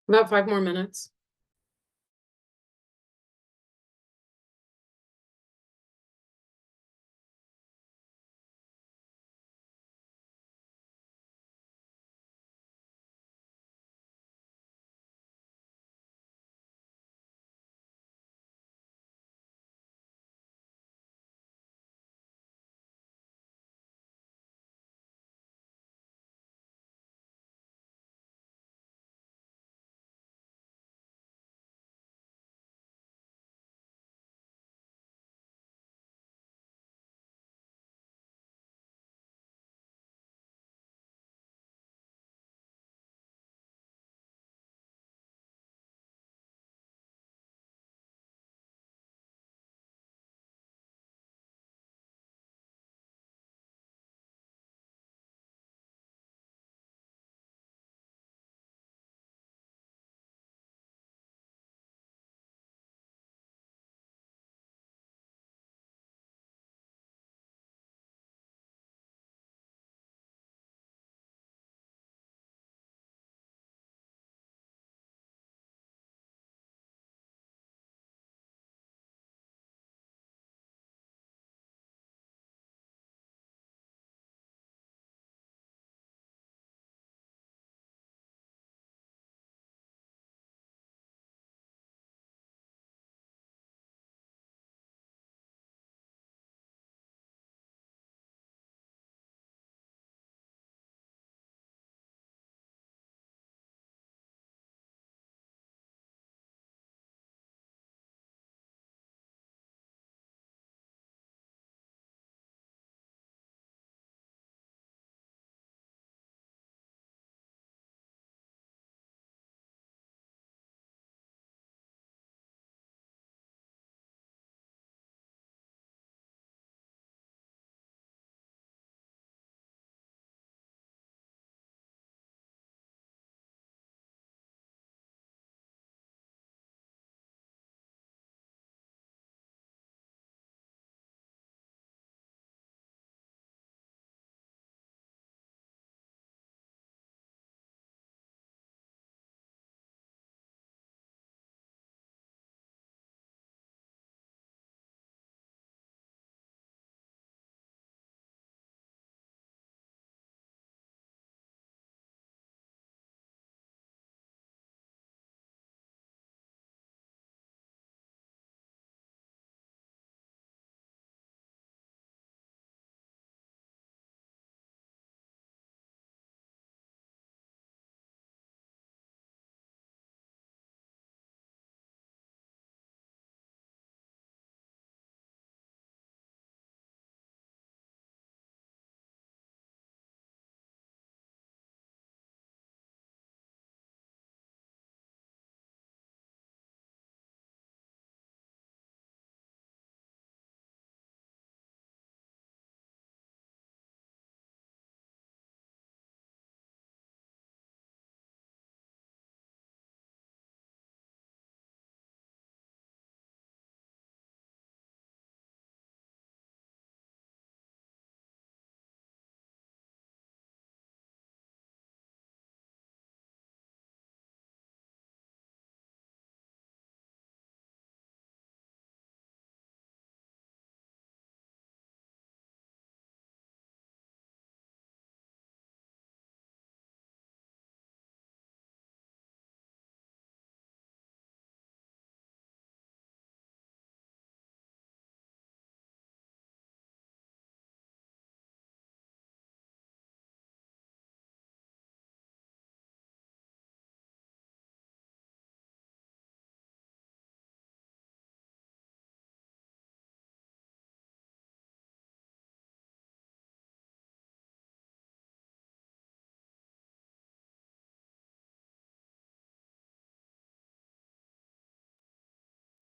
About 5 more minutes.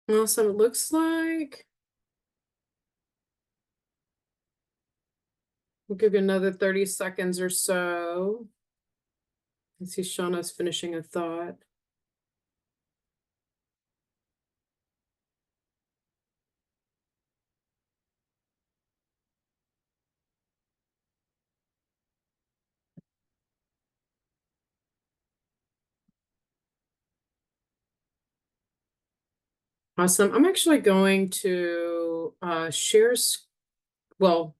Well, so it looks like we'll give you another 30 seconds or so. I see Shauna's finishing a thought. Awesome. I'm actually going to share. Well,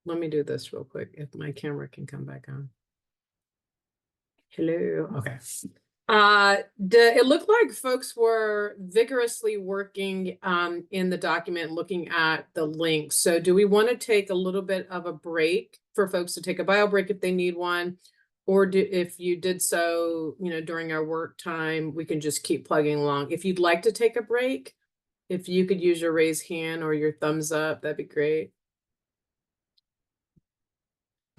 let me do this real quick if my camera can come back on. Hello. Okay. It looked like folks were vigorously working in the document, looking at the links. So do we want to take a little bit of a break for folks to take a bio break if they need one? Or if you did so, during our work time, we can just keep plugging along. If you'd like to take a break, if you could use your raise hand or your thumbs up, that'd be great.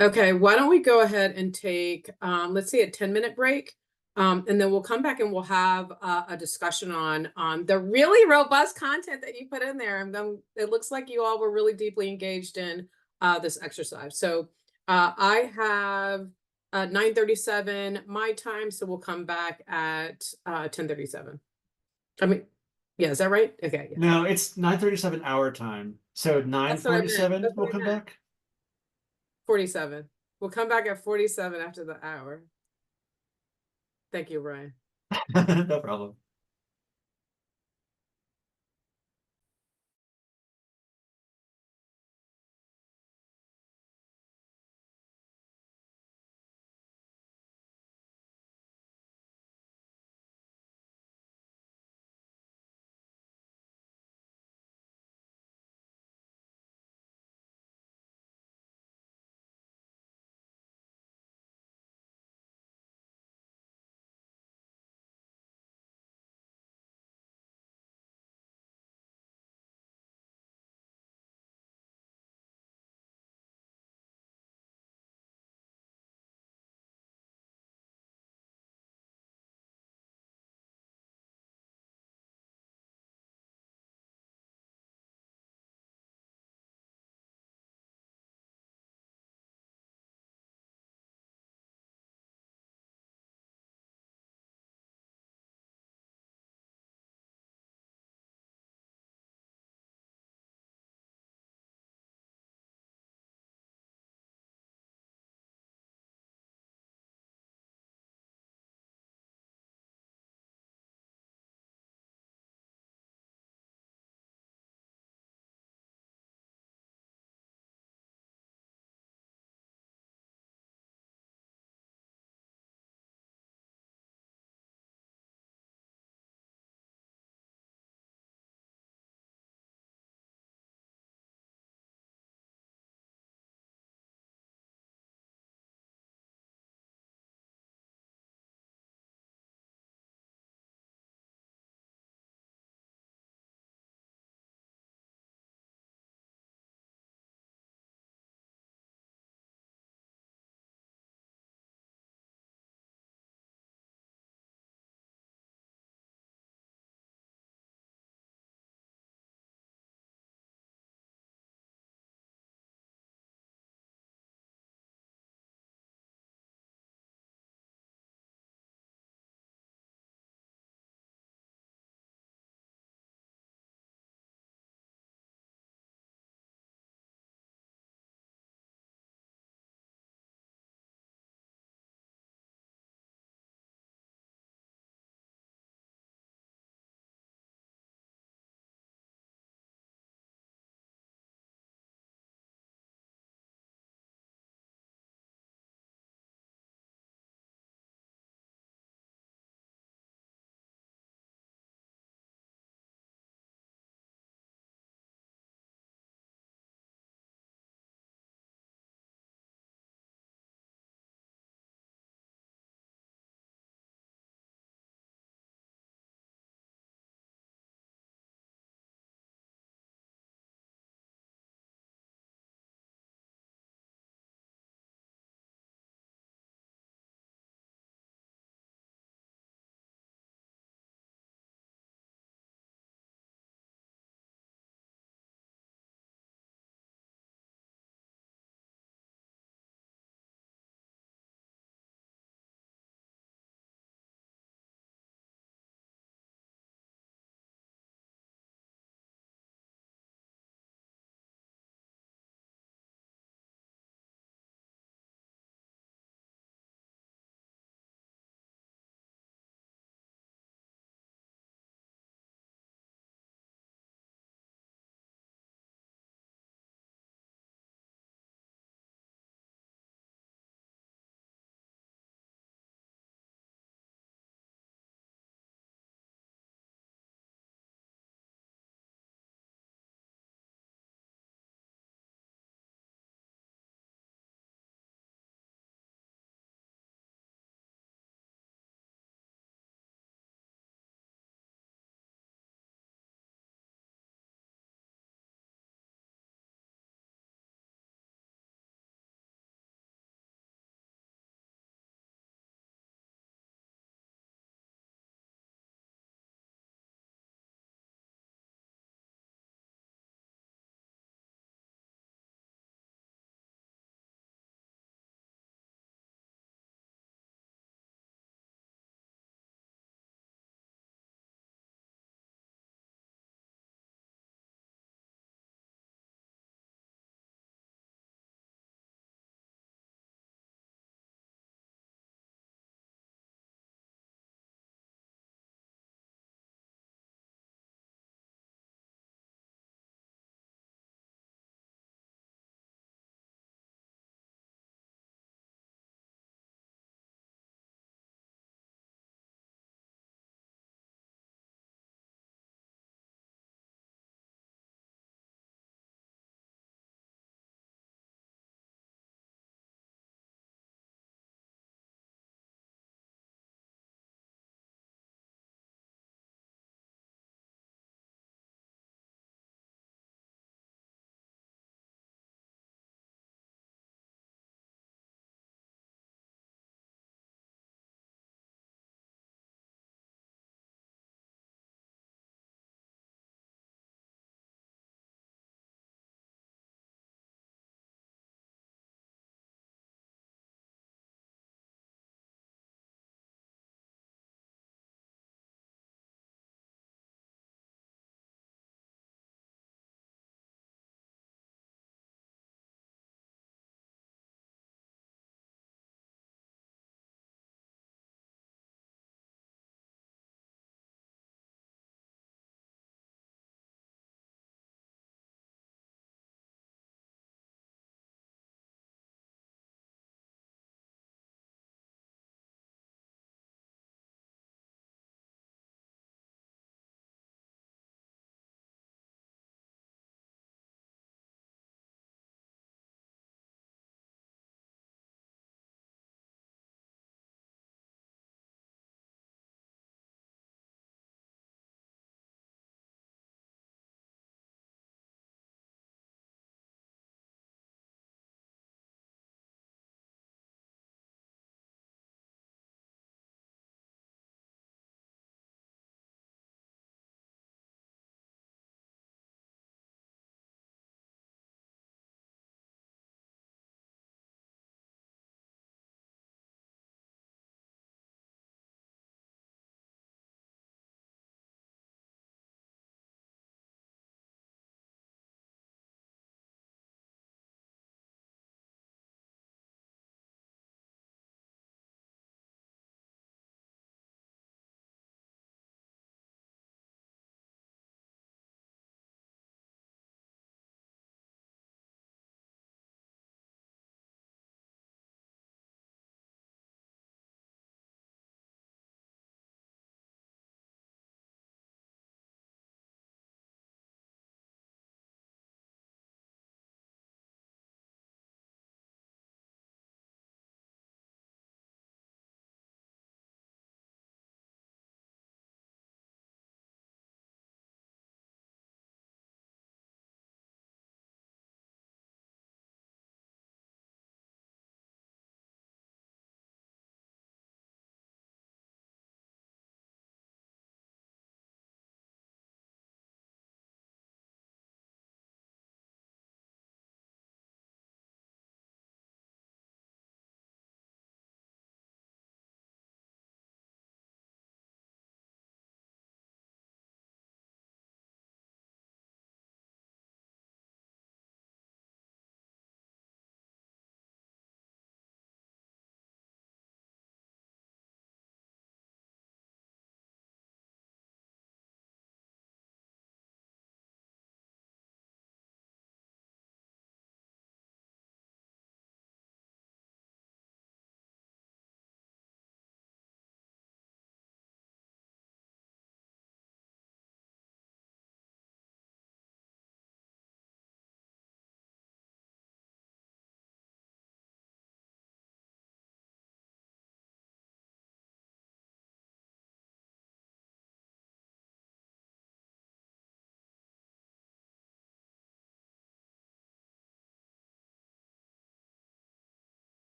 Okay, why don't we go ahead and take, let's say a 10-minute break. And then we'll come back and we'll have a discussion on the really robust content that you put in there. And then it looks like you all were really deeply engaged in this exercise. So I have 9:37 my time, so we'll come back at 10:37. I mean, yeah, is that right? Okay. Yeah. No, it's 9:37 our time. So That's what I meant. 9:47 That's what we'll I come meant. back. 47. We'll come back at 47 after the hour. Thank you, Brian. No problem.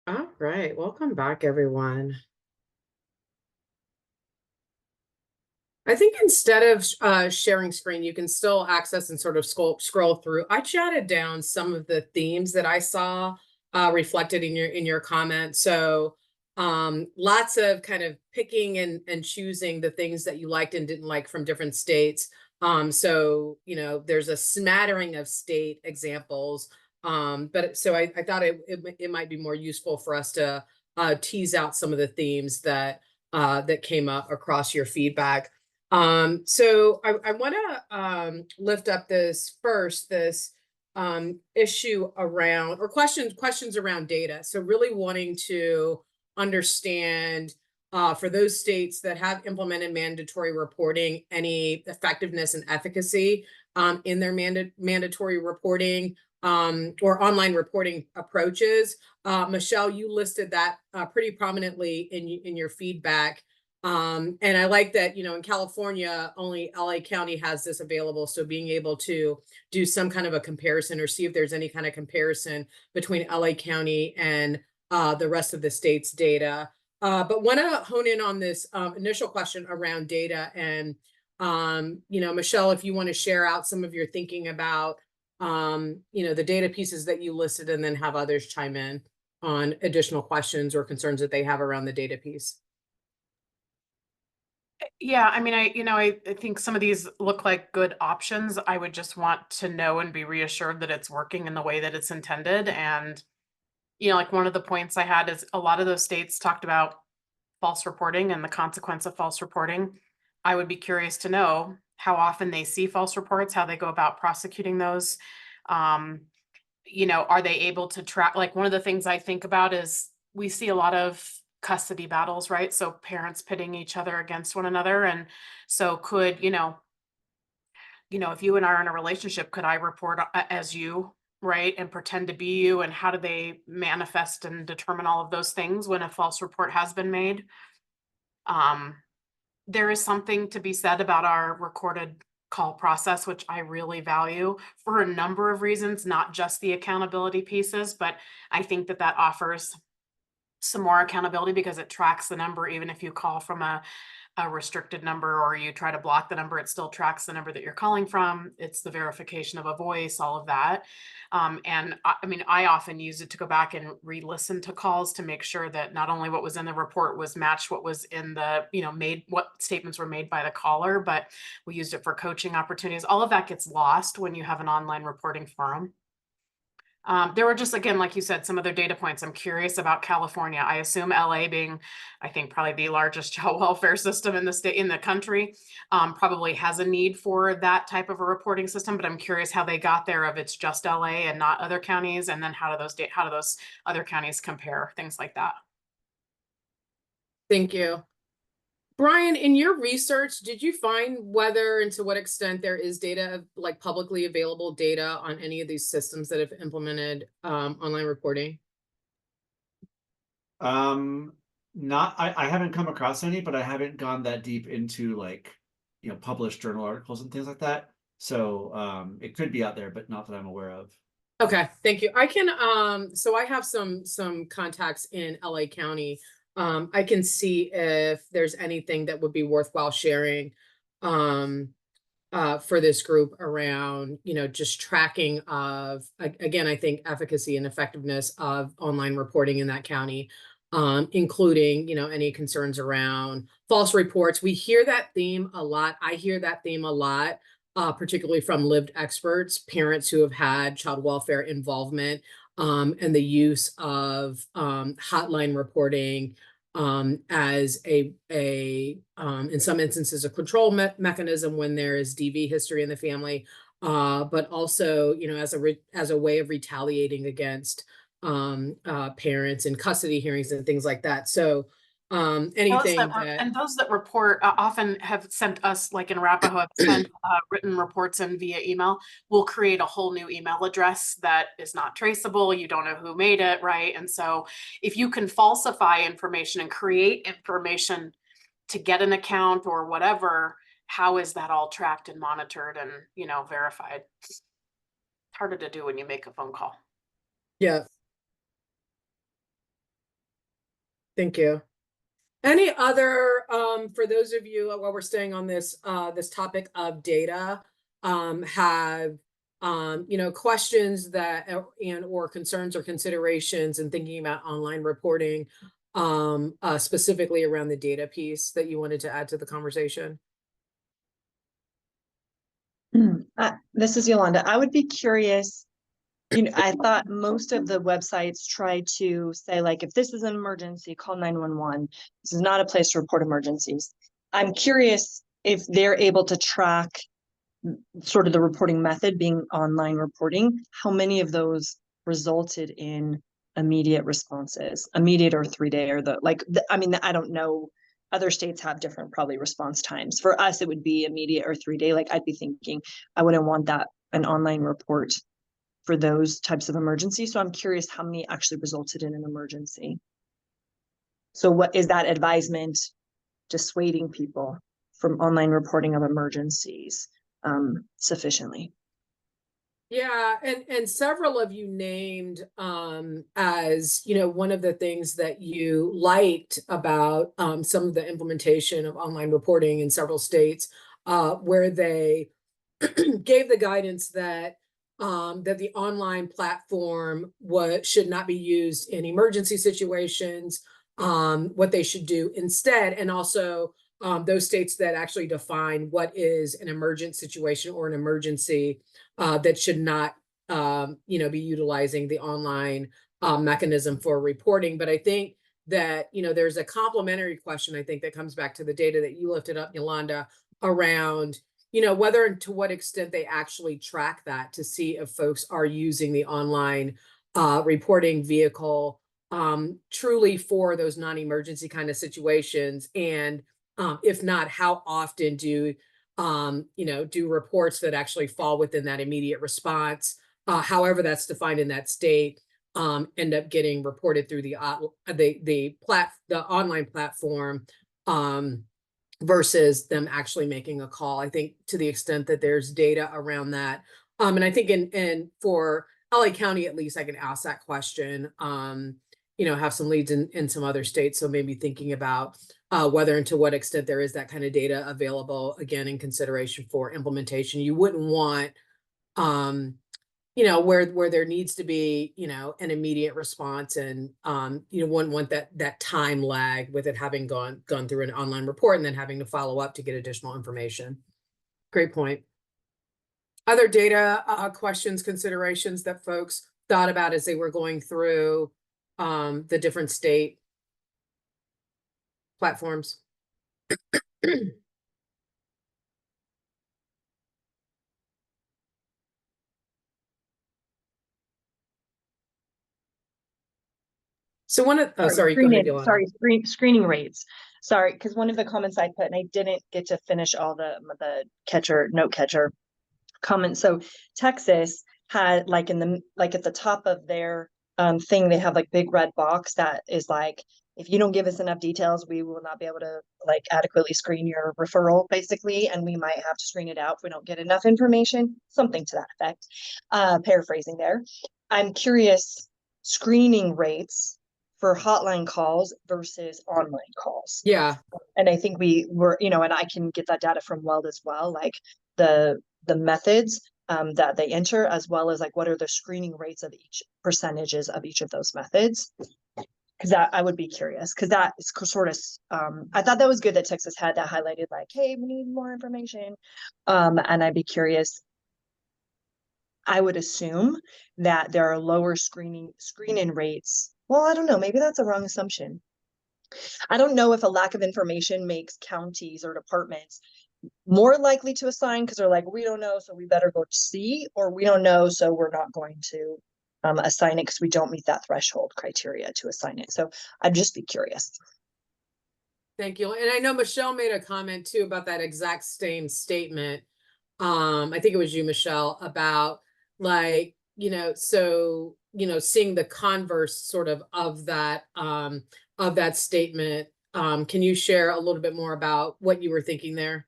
All right, welcome back, everyone. I think instead of sharing screen, you can still access and sort of scroll through. I jotted down some of the themes that I saw reflected in your comments. So lots of kind of picking and choosing the things that you liked and didn't like from different states. So, you know, there's a smattering of state examples. But so I thought it might be more useful for us to tease out some of the themes that that came up across your feedback. So I want to lift up this issue around, or questions around data. So really wanting to understand for those states that have implemented mandatory reporting, any effectiveness and efficacy in their mandatory reporting or online reporting approaches. Michelle, you listed that pretty prominently in your feedback. And I like that, you know, in California, only LA County has this available. So being able to do some kind of a comparison or see if there's any kind of comparison between LA County and the rest of the state's data. But want to hone in on this initial question around data. And, you know, Michelle, if you want to share out some of your thinking about, you know, the data pieces that you listed, and then have others chime in on additional questions or concerns that they have around the data piece. Yeah, I mean, I think some of these look like good options. I would just want to know and be reassured that it's working in the way that it's intended. And, you know, like one of the points I had is a lot of those states talked about false reporting and the consequence of false reporting. I would be curious to know how often they see false reports, how they go about prosecuting those. You know, are they able to track? Like one of the things I think about is we see a lot of custody battles, right? So parents pitting each other against one another. And so could, if you and I are in a relationship, could I report as you, right? And pretend to be you? And how do they manifest and determine all of those things when a false report has been made? There is something to be said about our recorded call process, which I really value for a number of reasons, not just the accountability pieces, but I think that that offers some more accountability because it tracks the number. Even if you call from a restricted number or you try to block the number, it still tracks the number that you're calling from. It's the verification of a voice, all of that. And I mean, I often use it to go back and re-listen to calls to make sure that not only what was in the report was matched what was in the, what statements were made by the caller, but we used it for coaching opportunities. All of that gets lost when you have an online reporting forum. There were just, again, like you said, some other data points. I'm curious about California. I assume LA being, I think, probably the largest child welfare system in the state, in the country, probably has a need for that type of a reporting system. But I'm curious how they got there, if it's just LA and not other counties, and then how do those other counties compare, things like that. Thank you. Brian, in your research, did you find whether and to what extent there is data, like publicly available data on any of these systems that have implemented online reporting? I haven't come across any, but I haven't gone that deep into like, published journal articles and things like that. So it could be out there, but not that I'm aware of. Okay, thank you. I can so I have some contacts in LA County. I can see if there's anything that would be worthwhile sharing for this group around, just tracking of, again, I think efficacy and effectiveness of online reporting in that county, including, any concerns around false reports. We hear that theme a lot. I hear that theme a lot, particularly from lived experts, parents who have had child welfare involvement, and the use of hotline reporting as a in some instances a control mechanism when there is DV history in the family, but also as a way of retaliating against parents in custody hearings and things like that. So anything and those that report often have sent us, like in Arapahoe, have sent written reports in via email. We'll create a whole new email address that is not traceable. You don't know who made it, right? And so if you can falsify information and create information to get an account or whatever, how is that all tracked and monitored and, verified? It's harder to do when you make a phone call. Yeah. Thank you. Any other, for those of you, while we're staying on this, this topic of data, have, questions that, and or concerns or considerations in thinking about online reporting, specifically around the data piece that you wanted to add to the conversation? This is Yolanda. I would be curious. I thought most of the websites try to say, like, if this is an emergency, call 911. This is not a place to report emergencies. I'm curious if they're able to track sort of the reporting method being online reporting, how many of those resulted in immediate responses, immediate or 3-day, or I don't know. Other states have different probably response times. For us, it would be immediate or 3-day. Like, I'd be thinking I wouldn't want that an online report for those types of emergencies. So I'm curious how many actually resulted in an emergency. So what is that advisement dissuading people from online reporting of emergencies sufficiently? Yeah, and several of you named as, one of the things that you liked about some of the implementation of online reporting in several states, where they gave the guidance that that the online platform should not be used in emergency situations, what they should do instead, and also those states that actually define what is an emergent situation or an emergency, that should not, be utilizing the online mechanism for reporting. But I think that, there's a complementary question, I think, that comes back to the data that you lifted up, Yolanda, around, whether and to what extent they actually track that to see if folks are using the online reporting vehicle truly for those non-emergency kind of situations. And if not, how often do reports that actually fall within that immediate response, however that's defined in that state, end up getting reported through the online platform, versus them actually making a call. I think to the extent that there's data around that, and I think in for LA County at least, I can ask that question. Have some leads in some other states, so maybe thinking about whether and to what extent there is that kind of data available, again, in consideration for implementation. You wouldn't want, where there needs to be, an immediate response, and you wouldn't want that time lag with it having gone through an online report and then having to follow up to get additional information. Great point. Other data questions, considerations that folks thought about as they were going through the different state platforms? So one of, sorry, go ahead, Yolanda. Screening rates. Sorry, because one of the comments I put, and I didn't get to finish all the note catcher comments. So Texas had, like, at the top of their thing, they have like big red box that is like, if you don't give us enough details, we will not be able to like adequately screen your referral, basically, and we might have to screen it out if we don't get enough information, something to that effect. Paraphrasing there. I'm curious, screening rates for hotline calls versus online calls. Yeah. And I think we were, and I can get that data from Weld as well, like the methods that they enter, as well as like what are the screening rates of each percentages of each of those methods. Because I would be curious, because that is sort of, I thought that was good that Texas had that highlighted, like, hey, we need more information. And I'd be curious. I would assume that there are lower screening rates. Well, I don't know. Maybe that's a wrong assumption. I don't know if a lack of information makes counties or departments more likely to assign because they're like, we don't know, so we better go see, or we don't know, so we're not going to assign it because we don't meet that threshold criteria to assign it. So I'd just be curious. Thank you. And I know Michelle made a comment too about that exact same statement. I think it was you, Michelle, about like, so, seeing the converse sort of that statement. Can you share a little bit more about what you were thinking there?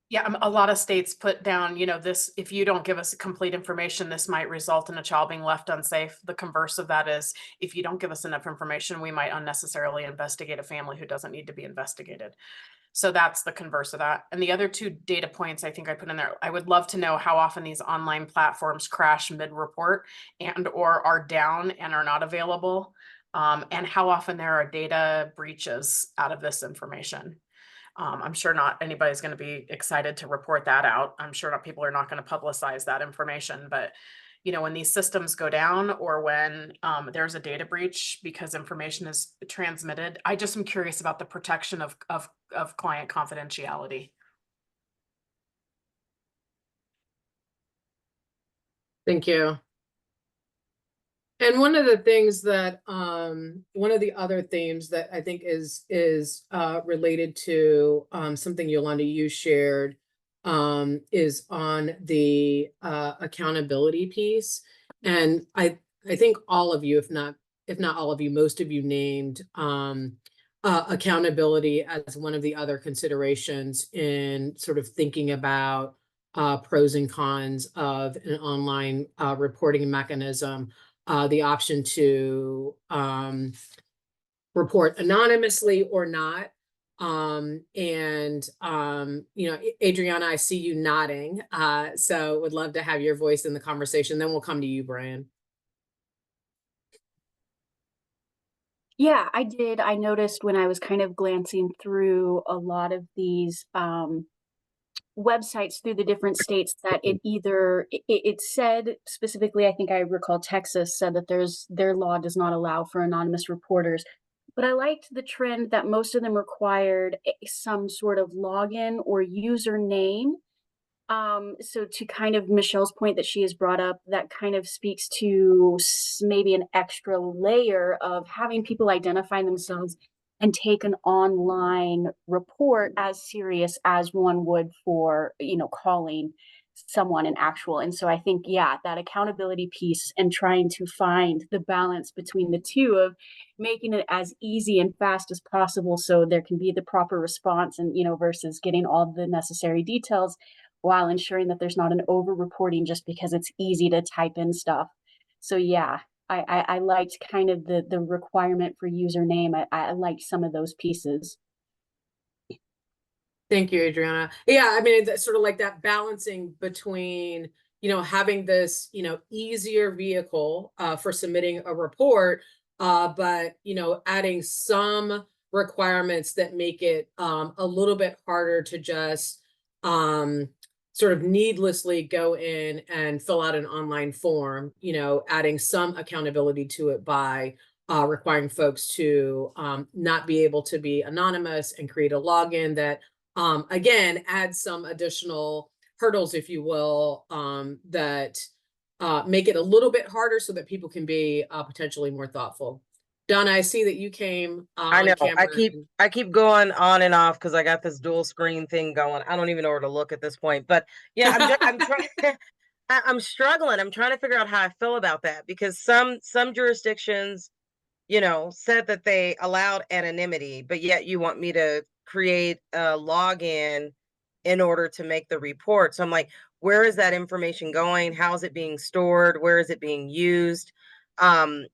Yeah, a lot of states put down, you know, this, if you don't give us complete information, this might result in a child being left unsafe. The converse of that is, if you don't give us enough information, we might unnecessarily investigate a family who doesn't need to be investigated. So that's the converse of that. And the other two data points I think I put in there, I would love to know how often these online platforms crash mid-report and or are down and are not available, and how often there are data breaches out of this information. I'm sure not anybody's going to be excited to report that out. I'm sure not people are not going to publicize that information, but you know, when these systems go down or when there's a data breach because information is transmitted, I just am curious about the protection of client confidentiality. Thank you. And one of the things that, one of the other themes that I think is related to something Yolanda you shared is on the accountability piece. And I think all of you, if not all of you, most of you named accountability as one of the other considerations in sort of thinking about pros and cons of an online reporting mechanism. The option to report anonymously or not. You know, Adriana, I see you nodding. So would love to have your voice in the conversation. Then we'll come to you, Brian. Yeah, I did. I noticed when I was kind of glancing through a lot of these websites through the different states that it either it said specifically, I think I recall Texas said that their law does not allow for anonymous reporters, but I liked the trend that most of them required some sort of login or username. So to kind of Michelle's point that she has brought up, that kind of speaks to maybe an extra layer of having people identify themselves and take an online report as serious as one would for, you know, calling someone an actual. And so I think, yeah, that accountability piece and trying to find the balance between the two of making it as easy and fast as possible so there can be the proper response and, you know, versus getting all the necessary details while ensuring that there's not an over reporting just because it's easy to type in stuff. So yeah, I liked kind of the requirement for username. I liked some of those pieces. Thank you, Adriana. Yeah, I mean, it's sort of like that balancing between, you know, having this, you know, easier vehicle for submitting a report, but, you know, adding some requirements that make it a little bit harder to just sort of needlessly go in and fill out an online form, you know, adding some accountability to it by requiring folks to not be able to be anonymous and create a login that again, add some additional hurdles, if you will, that make it a little bit harder so that people can be potentially more thoughtful. Donna, I see that you came I on know. camera. I keep going on and off because I got this dual screen thing going. I don't even know where to look at this point. But yeah, I'm trying. I'm struggling. I'm trying to figure out how I feel about that because some jurisdictions, you know, said that they allowed anonymity, but yet you want me to create a login in order to make the report. So I'm like, where is that information going? How is it being stored? Where is it being used? Um,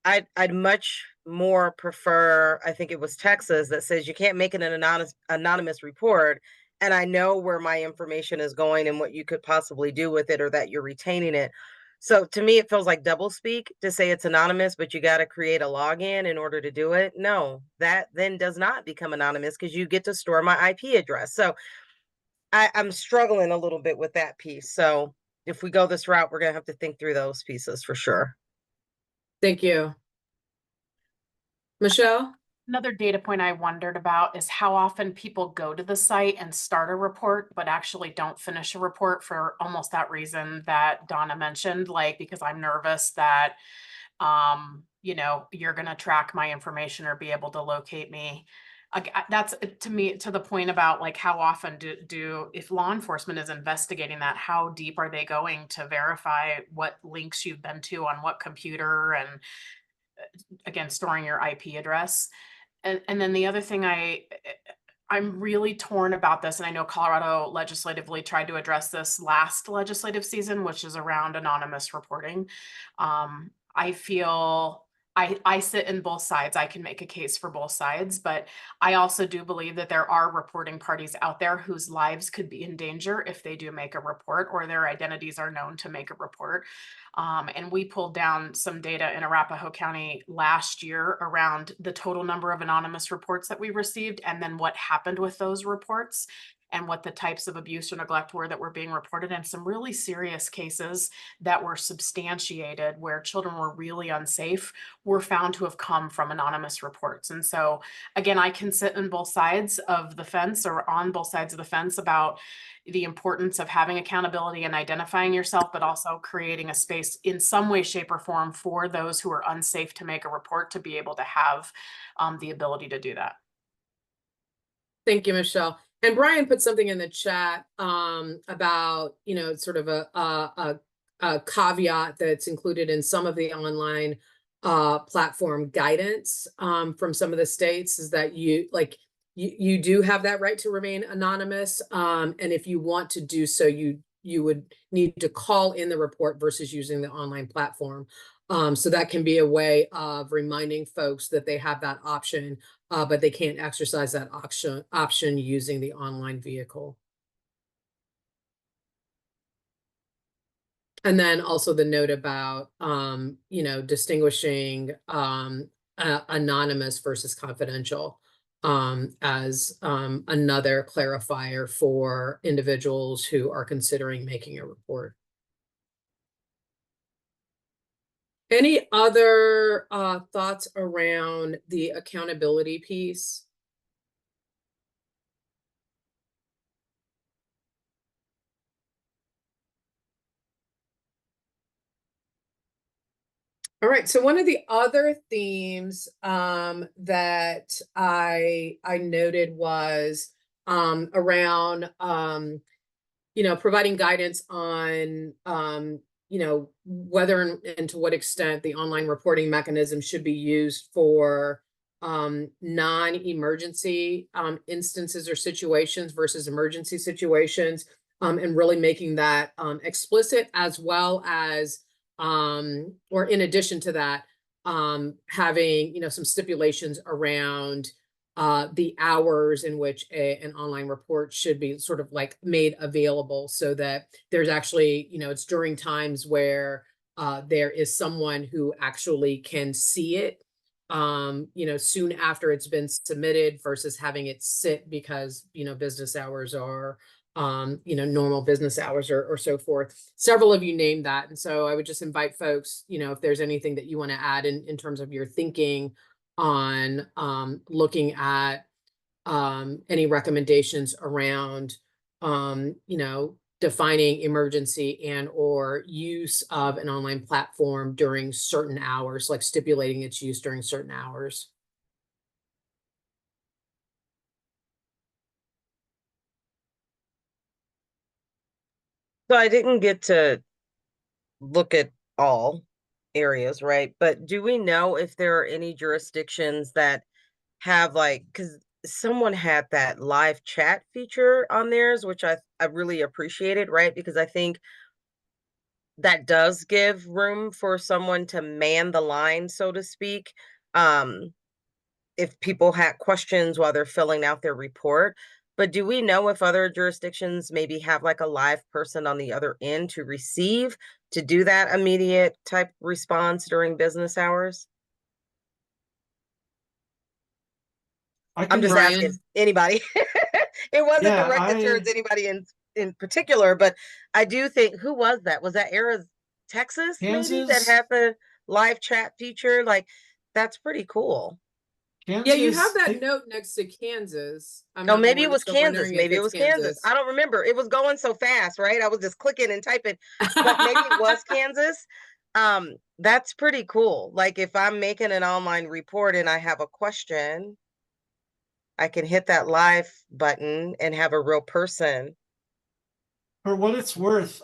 I'd much more prefer, I think it was Texas that says you can't make an anonymous report, and I know where my information is going and what you could possibly do with it or that you're retaining it. So to me, it feels like double speak to say it's anonymous, but you got to create a login in order to do it. No, that then does not become anonymous because you get to store my IP address. So I'm struggling a little bit with that piece. So if we go this route, we're going to have to think through those pieces for sure. Thank you. Michelle? Another data point I wondered about is how often people go to the site and start a report, but actually don't finish a report for almost that reason that Donna mentioned, like, because I'm nervous that, you know, you're going to track my information or be able to locate me. That's to me, to the point about like, how often if law enforcement is investigating that, how deep are they going to verify what links you've been to on what computer, and again, storing your IP address. And then the other thing I'm really torn about this, and I know Colorado legislatively tried to address this last legislative season, which is around anonymous reporting. I feel I sit in both sides. I can make a case for both sides, but I also do believe that there are reporting parties out there whose lives could be in danger if they do make a report or their identities are known to make a report. And we pulled down some data in Arapahoe County last year around the total number of anonymous reports that we received, and then what happened with those reports and what the types of abuse or neglect were that were being reported, and some really serious cases that were substantiated where children were really unsafe were found to have come from anonymous reports. And so again, I can sit on both sides of the fence or on both sides of the fence about the importance of having accountability and identifying yourself, but also creating a space in some way, shape, or form for those who are unsafe to make a report to be able to have the ability to do that. Thank you, Michelle. And Brian put something in the chat about, you know, sort of a caveat that's included in some of the online platform guidance from some of the states, is that you do have that right to remain anonymous. And if you want to do so, you would need to call in the report versus using the online platform. So that can be a way of reminding folks that they have that option, but they can't exercise that option using the online vehicle. And then also the note about, you know, distinguishing anonymous versus confidential as another clarifier for individuals who are considering making a report. Any other thoughts around the accountability piece? All right, so one of the other themes that I noted was around you know, providing guidance on you know, whether and to what extent the online reporting mechanism should be used for non-emergency instances or situations versus emergency situations, and really making that explicit, as well as or in addition to that, having, you know, some stipulations around the hours in which an online report should be sort of like made available, so that there's actually, you know, it's during times where there is someone who actually can see it, you know, soon after it's been submitted, versus having it sit because, you know, business hours are, you know, normal business hours or so forth. Several of you named that. And so I would just invite folks, you know, if there's anything that you want to add in terms of your thinking on looking at any recommendations around, you know, defining emergency and or use of an online platform during certain hours, like stipulating its use during certain hours. So I didn't get to look at all areas, right? But do we know if there are any jurisdictions that have, like, because someone had that live chat feature on theirs, which I really appreciated, right? Because I think that does give room for someone to man the line, so to speak. If people had questions while they're filling out their report. But do we know if other jurisdictions maybe have like a live person on the other end to receive, to do that immediate type response during business hours? I'm just Brian? asking anybody. It wasn't Yeah, directed towards anybody in particular, but I do think, who was that? Was that Texas maybe, that Kansas, had the live chat feature? Like, that's pretty cool. Yeah, you have that Kansas, note next to Kansas. Oh, maybe it was So Kansas. wondering if Maybe it it's was Kansas. I don't remember. It was going so fast, right? I was just clicking and typing, but maybe it was Kansas. That's pretty cool. Like, if I'm making an online report and I have a question, I can hit that live button and have a real person. for what it's worth,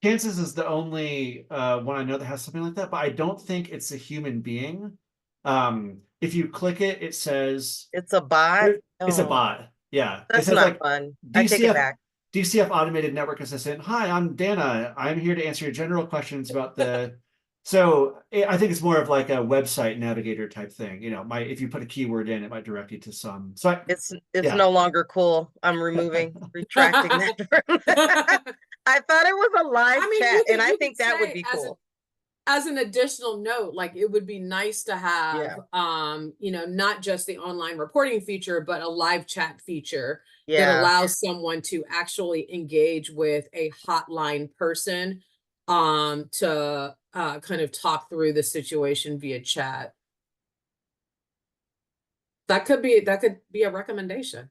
Kansas is the only one I know that has something like that, but I don't think it's a human being. If you click it, it says It's a bot. It's a Oh, bot. Yeah. It that's says not like fun. I take it DCF back. DCF automated network assistant. Hi, I'm Dana. I'm here to answer your general questions about the. So I think it's more of like a website navigator type thing. You know, if you put a keyword in, it might direct you to some. So It's yeah. no longer cool. I'm retracting that. I thought it was a live chat, and I think that would be cool. As an additional note, like it would be nice to have, you know, not just the online reporting feature, but a live chat feature that allows someone to actually engage with a hotline person, to kind of talk through the situation via chat. That could be a recommendation.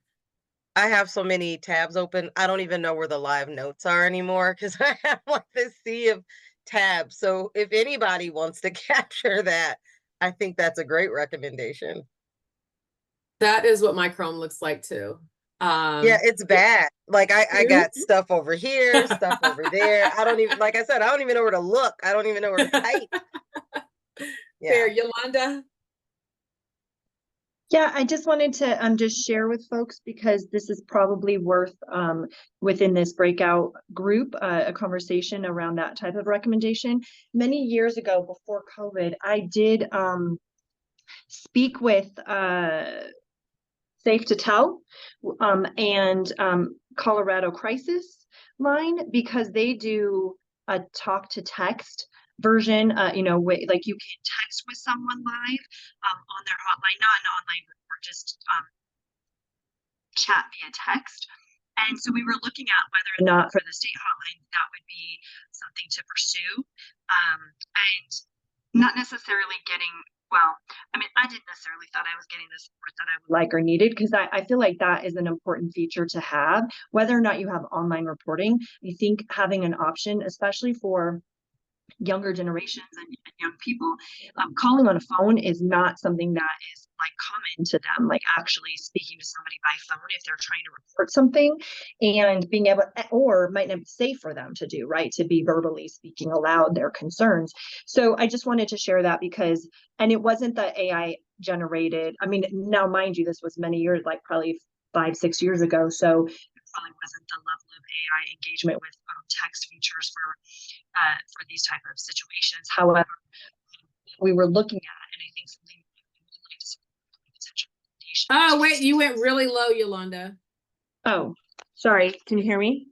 I have so many tabs open. I don't even know where the live notes are anymore because I have like this sea of tabs. So if anybody wants to capture that, I think that's a great recommendation. That is what my Chrome looks like too. Yeah, it's bad. Like I got stuff over here, stuff over there. I don't even, like I said, I don't even know where to look. I don't even know where to type. Fair, Yolanda. Yeah, I just wanted to just share with folks, because this is probably worth within this breakout group a conversation around that type of recommendation. Many years ago, before COVID, I did speak with Safe to Tell and Colorado Crisis Line, because they do a talk to text version, you know, like you can text with someone live on their hotline, not an online or just chat via text. And so we were looking at whether or not for the state hotline that would be something to pursue, and not necessarily getting, well, I mean, I didn't necessarily thought I was getting the support that I would like or needed, because I feel like that is an important feature to have, whether or not you have online reporting. I think having an option, especially for younger generations and young people, calling on a phone is not something that is like common to them, like actually speaking to somebody by phone if they're trying to report something, and being able, or might not be safe for them to do, right, to be verbally speaking aloud their concerns. So I just wanted to share that, because, and it wasn't the AI generated, I mean, now mind you, this was many years, like probably 5-6 years ago, so it probably wasn't the level of AI engagement with text features for these type of situations. However, we were looking at, and I think something we would like to support potential. Oh, wait, you went really low, Yolanda. Oh, sorry. Can you hear me?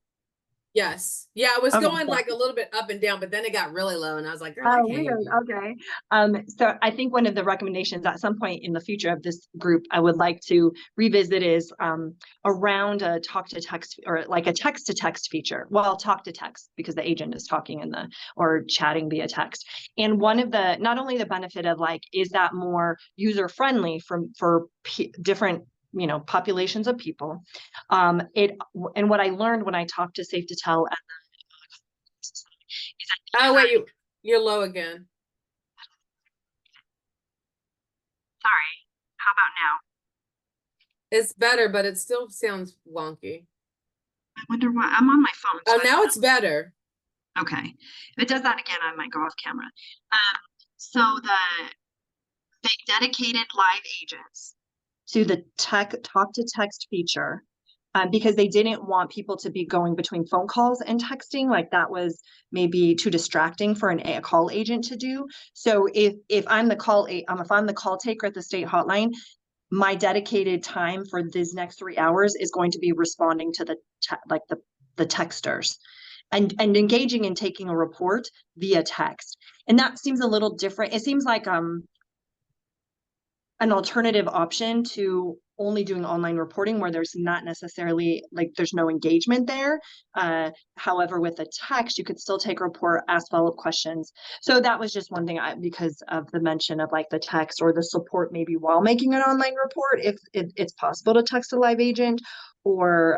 Yes. Yeah, I was Okay, going like a little bit up and down, but then it got really low, and I was like, girl, I oh, can't hear weird. you. Okay. So I think one of the recommendations at some point in the future of this group I would like to revisit is around a talk to text, or like a text to text feature. Well, talk to text, because the agent is talking in the, or chatting via text. And one of the, not only the benefit of like, is that more user friendly for different, you know, populations of people. And what I learned when I talked to Safe to Tell at the, Oh, wait, you're low again. sorry, how about now? It's better, but it still sounds wonky. I wonder why. I'm on my phone. Oh, now it's better. Okay. If it does that again, I might go off camera. So they dedicated live agents to the talk to text feature, because they didn't want people to be going between phone calls and texting. Like that was maybe too distracting for a call agent to do. So if I'm the if I'm the call taker at the state hotline, my dedicated time for these next 3 hours is going to be responding to the texters and engaging in taking a report via text. And that seems a little different. It seems like an alternative option to only doing online reporting, where there's not necessarily, like, there's no engagement there. However, with a text, you could still take a report, ask follow-up questions. So that was just one thing, because of the mention of like the text or the support, maybe while making an online report, if it's possible to text a live agent, or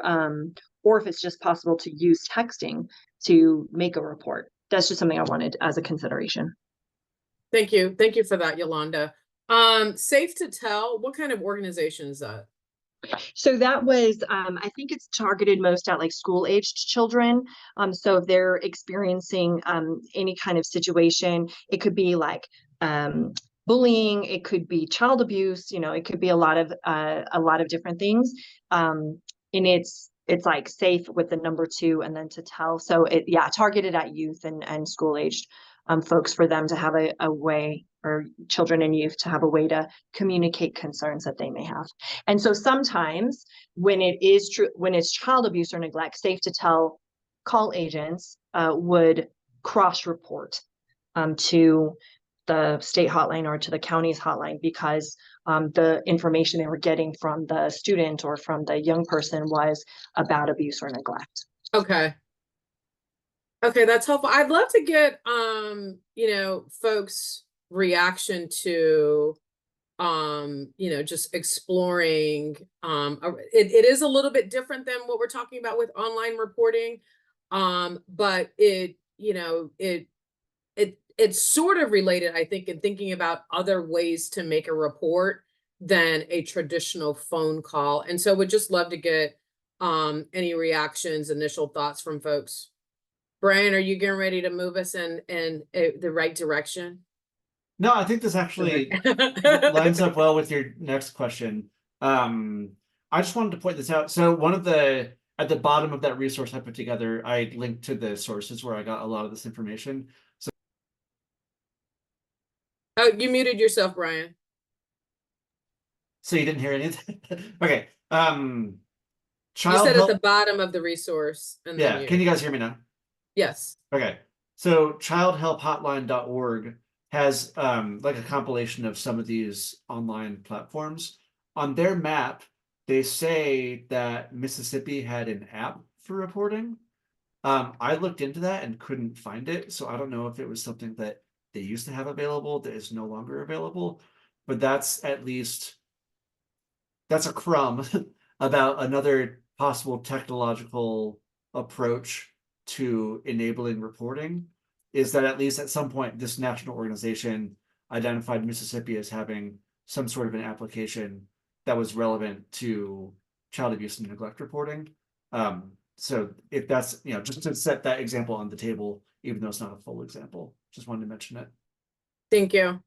if it's just possible to use texting to make a report. That's just something I wanted as a consideration. Thank you. Thank you for that, Yolanda. Safe to Tell, what kind of organization is that? So that was, I think it's targeted most at like school-aged children. So if they're experiencing any kind of situation, it could be like bullying, it could be child abuse, you know, it could be a lot of different things. And it's like safe with the number 2 and then to tell. So targeted at youth and school aged folks, for them to have a way, or children and youth to have a way to communicate concerns that they may have. And so sometimes when it is true, when it's child abuse or neglect, safe to tell call agents would cross report to the state hotline or to the county's hotline, because the information they were getting from the student or from the young person was about abuse or neglect. Okay. Okay, that's helpful. I'd love to get you know, folks' reaction to you know, just exploring it is a little bit different than what we're talking about with online reporting. But it, you know, it's sort of related, I think, in thinking about other ways to make a report than a traditional phone call. And so would just love to get any reactions, initial thoughts from folks. Brian, are you getting ready to move us in the right direction? No, I think this actually lines up well with your next question. I just wanted to point this out. So one of at the bottom of that resource I put together, I linked to the sources where I got a lot of this information. So Oh, you muted yourself, Brian. So you didn't hear anything? Okay. You Child said help. at the bottom of the resource. And then Yeah. Can you guys hear me now? Yes. Okay. So childhelphotline.org has like a compilation of some of these online platforms. On their map, they say that Mississippi had an app for reporting. I looked into that and couldn't find it, so I don't know if it was something that they used to have available that is no longer available, but that's at least that's a crumb about another possible technological approach to enabling reporting, is that at least at some point this national organization identified Mississippi as having some sort of an application that was relevant to child abuse and neglect reporting. So if that's, you know, just to set that example on the table, even though it's not a full example, just wanted to mention it. Thank you.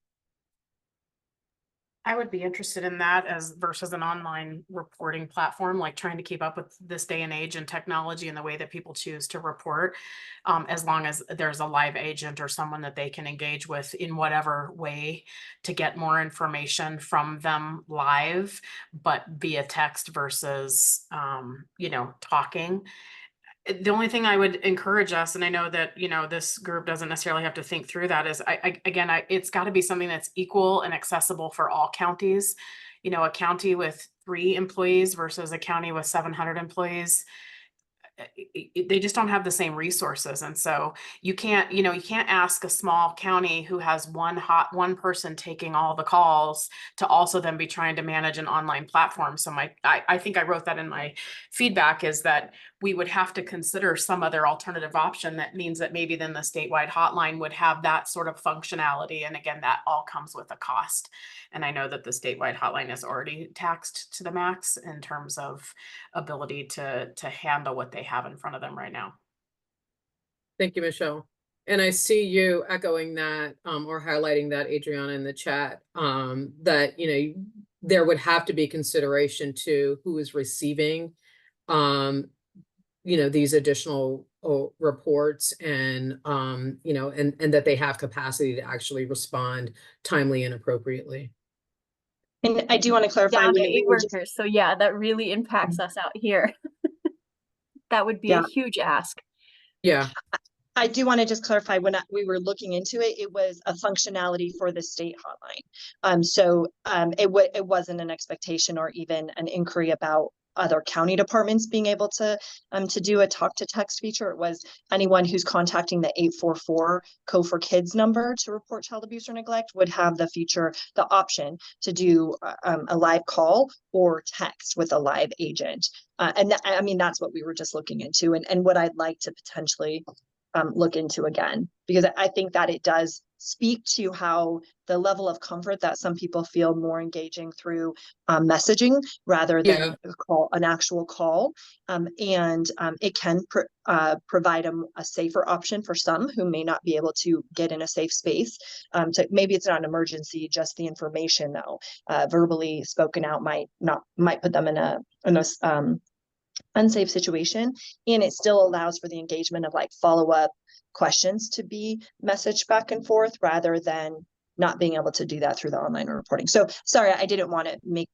I would be interested in that as versus an online reporting platform, like trying to keep up with this day and age and technology and the way that people choose to report, as long as there's a live agent or someone that they can engage with in whatever way to get more information from them live, but via text versus, you know, talking. The only thing I would encourage us, and I know that, you know, this group doesn't necessarily have to think through that, is it's got to be something that's equal and accessible for all counties. You know, a county with 3 employees versus a county with 700 employees, they just don't have the same resources. And so you can't, you know, you can't ask a small county who has one person taking all the calls to also then be trying to manage an online platform. So I think I wrote that in my feedback, is that we would have to consider some other alternative option. That means that maybe then the statewide hotline would have that sort of functionality. And again, that all comes with a cost. And I know that the statewide hotline is already taxed to the max in terms of ability to handle what they have in front of them right now. Thank you, Michelle. And I see you echoing that or highlighting that, Adriana, in the chat, that, you know, there would have to be consideration to who is receiving, you know, these additional reports, and, you know, and that they have capacity to actually respond timely and appropriately. And I do want to clarify. Yeah, when the 8 workers. So yeah, that really impacts us out here. That would be a huge ask. Yeah. I do want to just clarify, when we were looking into it, it was a functionality for the state hotline. So it wasn't an expectation or even an inquiry about other county departments being able to do a talk to text feature. It was anyone who's contacting the 844 Co for Kids number to report child abuse or neglect would have the feature, the option to do a live call or text with a live agent. And I mean, that's what we were just looking into, and what I'd like to potentially look into again, because I think that it does speak to how the level of comfort that some people feel more engaging through messaging rather than an actual call. It can provide a safer option for some who may not be able to get in a safe space. Maybe it's not an emergency, just the information though, verbally spoken out might put them in a unsafe situation, and it still allows for the engagement of like follow-up questions to be messaged back and forth rather than not being able to do that through the online reporting. So sorry, I didn't want to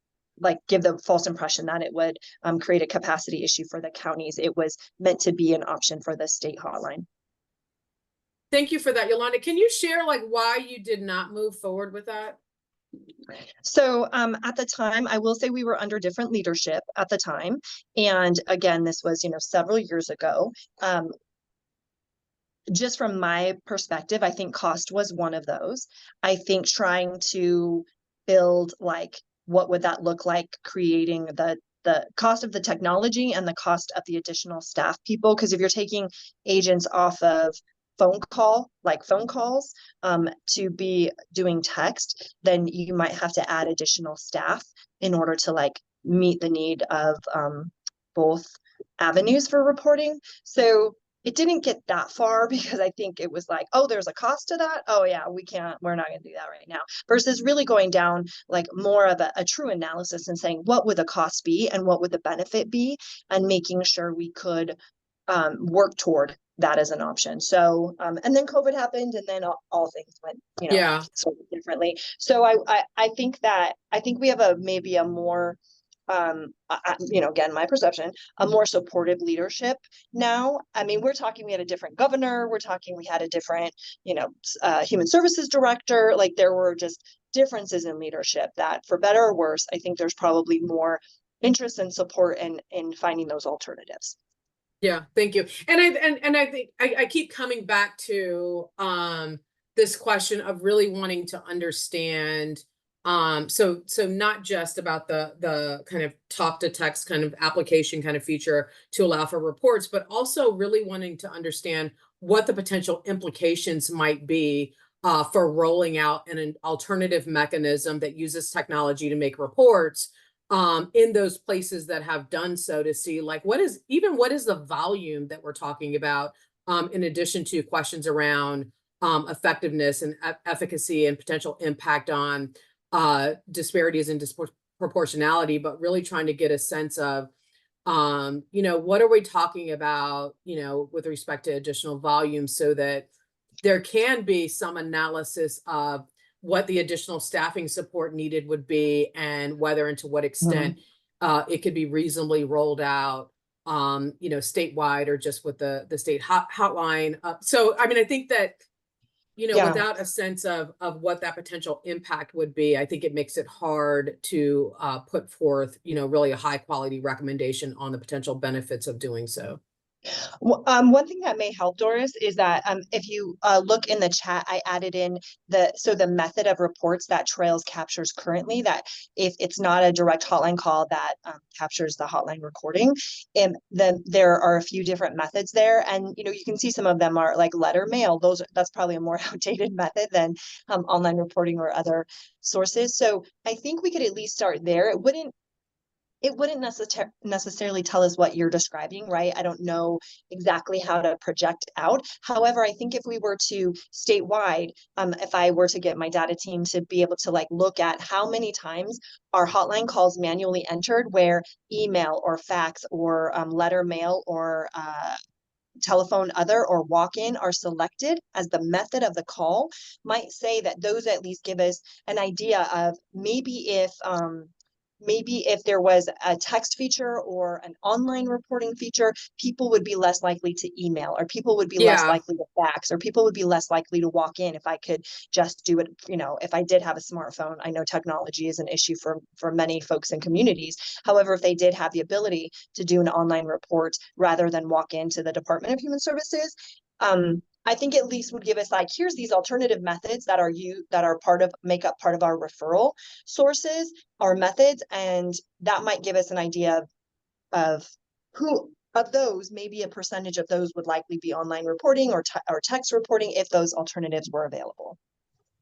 give the false impression that it would create a capacity issue for the counties. It was meant to be an option for the state hotline. Thank you for that, Yolanda. Can you share like why you did not move forward with that? So at the time, I will say we were under different leadership at the time. And again, this was, several years ago. Just from my perspective, I think cost was one of those. I think trying to build what would that look like, creating the cost of the technology and the cost of the additional staff people. Because if you're taking agents off of phone calls to be doing text, then you might have to add additional staff in order to meet the need of both avenues for reporting. So it didn't get that far because I think it was there's a cost to that. Oh yeah, we're not going to do that right now, versus really going down more of a true analysis and saying, what would the cost be and what would the benefit be, and making sure we could work toward that as an option. So, and then COVID happened, and then all things went, sort of differently. So I think we have maybe a more, again, my perception, a more supportive leadership now. I mean, we had a different governor, we had a different, human services director. There were just differences in leadership that, for better or worse, I think there's probably more interest and support in finding those alternatives. Yeah, thank you. And I think I keep coming back to this question of really wanting to understand. So not just about the kind of talk to text kind of application kind of feature to allow for reports, but also really wanting to understand what the potential implications might be for rolling out an alternative mechanism that uses technology to make reports in those places that have done so, to see what is the volume that we're talking about, in addition to questions around effectiveness and efficacy and potential impact on disparities and disproportionality, but really trying to get a sense of, what are we talking about, with respect to additional volume, so that there can be some analysis of what the additional staffing support needed would be, and whether and to what extent it could be reasonably rolled out, statewide, or just with the state hotline. So, I mean, I think that, without a sense of what that potential impact would be, I think it makes it hard to put forth, really a high quality recommendation on the potential benefits of doing so. Well, one thing that may help, Doris, is that if you look in the chat, I added in the method of reports that Trails captures currently, that if it's not a direct hotline call that captures the hotline recording, and then there are a few different methods there, and you can see some of them are letter mail. That's probably a more outdated method than online reporting or other sources. So I think we could at least start there. It wouldn't necessarily tell us what you're describing, right? I don't know exactly how to project out. However, I think if we were to statewide, if I were to get my data team to be able to look at how many times are hotline calls manually entered where email or fax or letter mail or telephone other or walk-in are selected as the method of the call, might say that those at least give us an idea of maybe if there was a text feature or an online reporting feature, people would be less likely to email, or people would be less likely to fax, or people would be less likely to walk in if I could just do it. If I did have a smartphone, I know technology is an issue for many folks in communities. However, if they did have the ability to do an online report rather than walk into the Department of Human Services, I think at least would give us here's these alternative methods that make up part of our referral sources, our methods, and that might give us an idea of who of those, maybe a percentage of those would likely be online reporting or text reporting if those alternatives were available.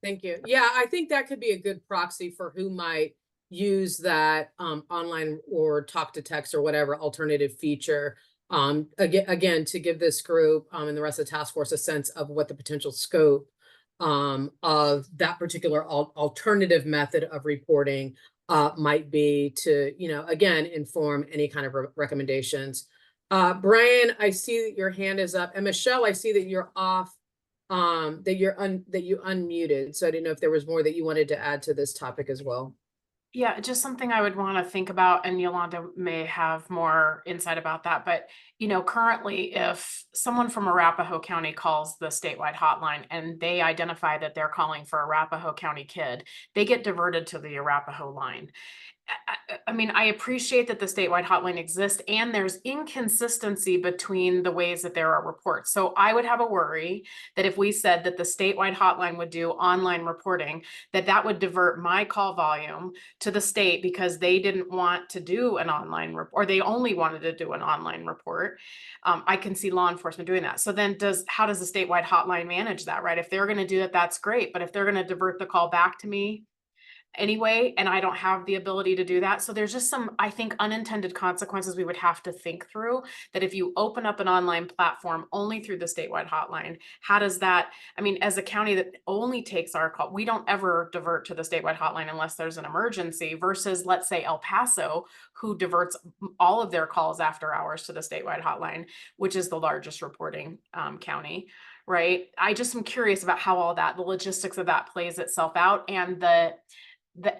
Thank you. Yeah, I think that could be a good proxy for who might use that online or talk to text or whatever alternative feature. Again, to give this group and the rest of the task force a sense of what the potential scope of that particular alternative method of reporting might be to, again, inform any kind of recommendations. Brian, I see that your hand is up, and Michelle, I see that you're off, that you unmuted. So I didn't know if there was more that you wanted to add to this topic as well. Yeah, just something I would want to think about, and Yolanda may have more insight about that. But, currently, if someone from Arapahoe County calls the statewide hotline and they identify that they're calling for Arapahoe County kid, they get diverted to the Arapahoe line. I mean, I appreciate that the statewide hotline exists and there's inconsistency between the ways that there are reports. So I would have a worry that if we said that the statewide hotline would do online reporting, that would divert my call volume to the state because they didn't want to do an online report, or they only wanted to do an online report. I can see law enforcement doing that. So then how does the statewide hotline manage that, right? If they're going to do that, that's great. But if they're going to divert the call back to me anyway, and I don't have the ability to do that. So there's just some, I think, unintended consequences we would have to think through, that if you open up an online platform only through the statewide hotline, how does that, I mean, as a county that only takes our call, we don't ever divert to the statewide hotline unless there's an emergency, versus, let's say, El Paso, who diverts all of their calls after hours to the statewide hotline, which is the largest reporting county. Right. I just am curious about how all that, the logistics of that plays itself out, and the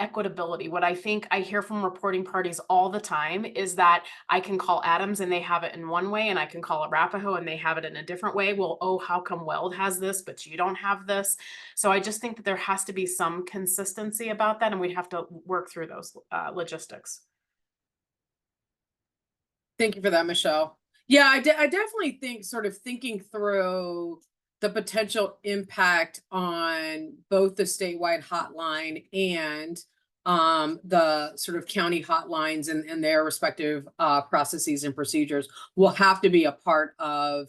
equitability. What I think I hear from reporting parties all the time is that I can call Adams and they have it in one way, and I can call Arapahoe and they have it in a different way. Well, oh, how come Weld has this, but you don't have this? So I just think that there has to be some consistency about that, and we have to work through those logistics. Thank you for that, Michelle. Yeah, I definitely think, sort of thinking through the potential impact on both the statewide hotline and the sort of county hotlines and their respective processes and procedures will have to be a part of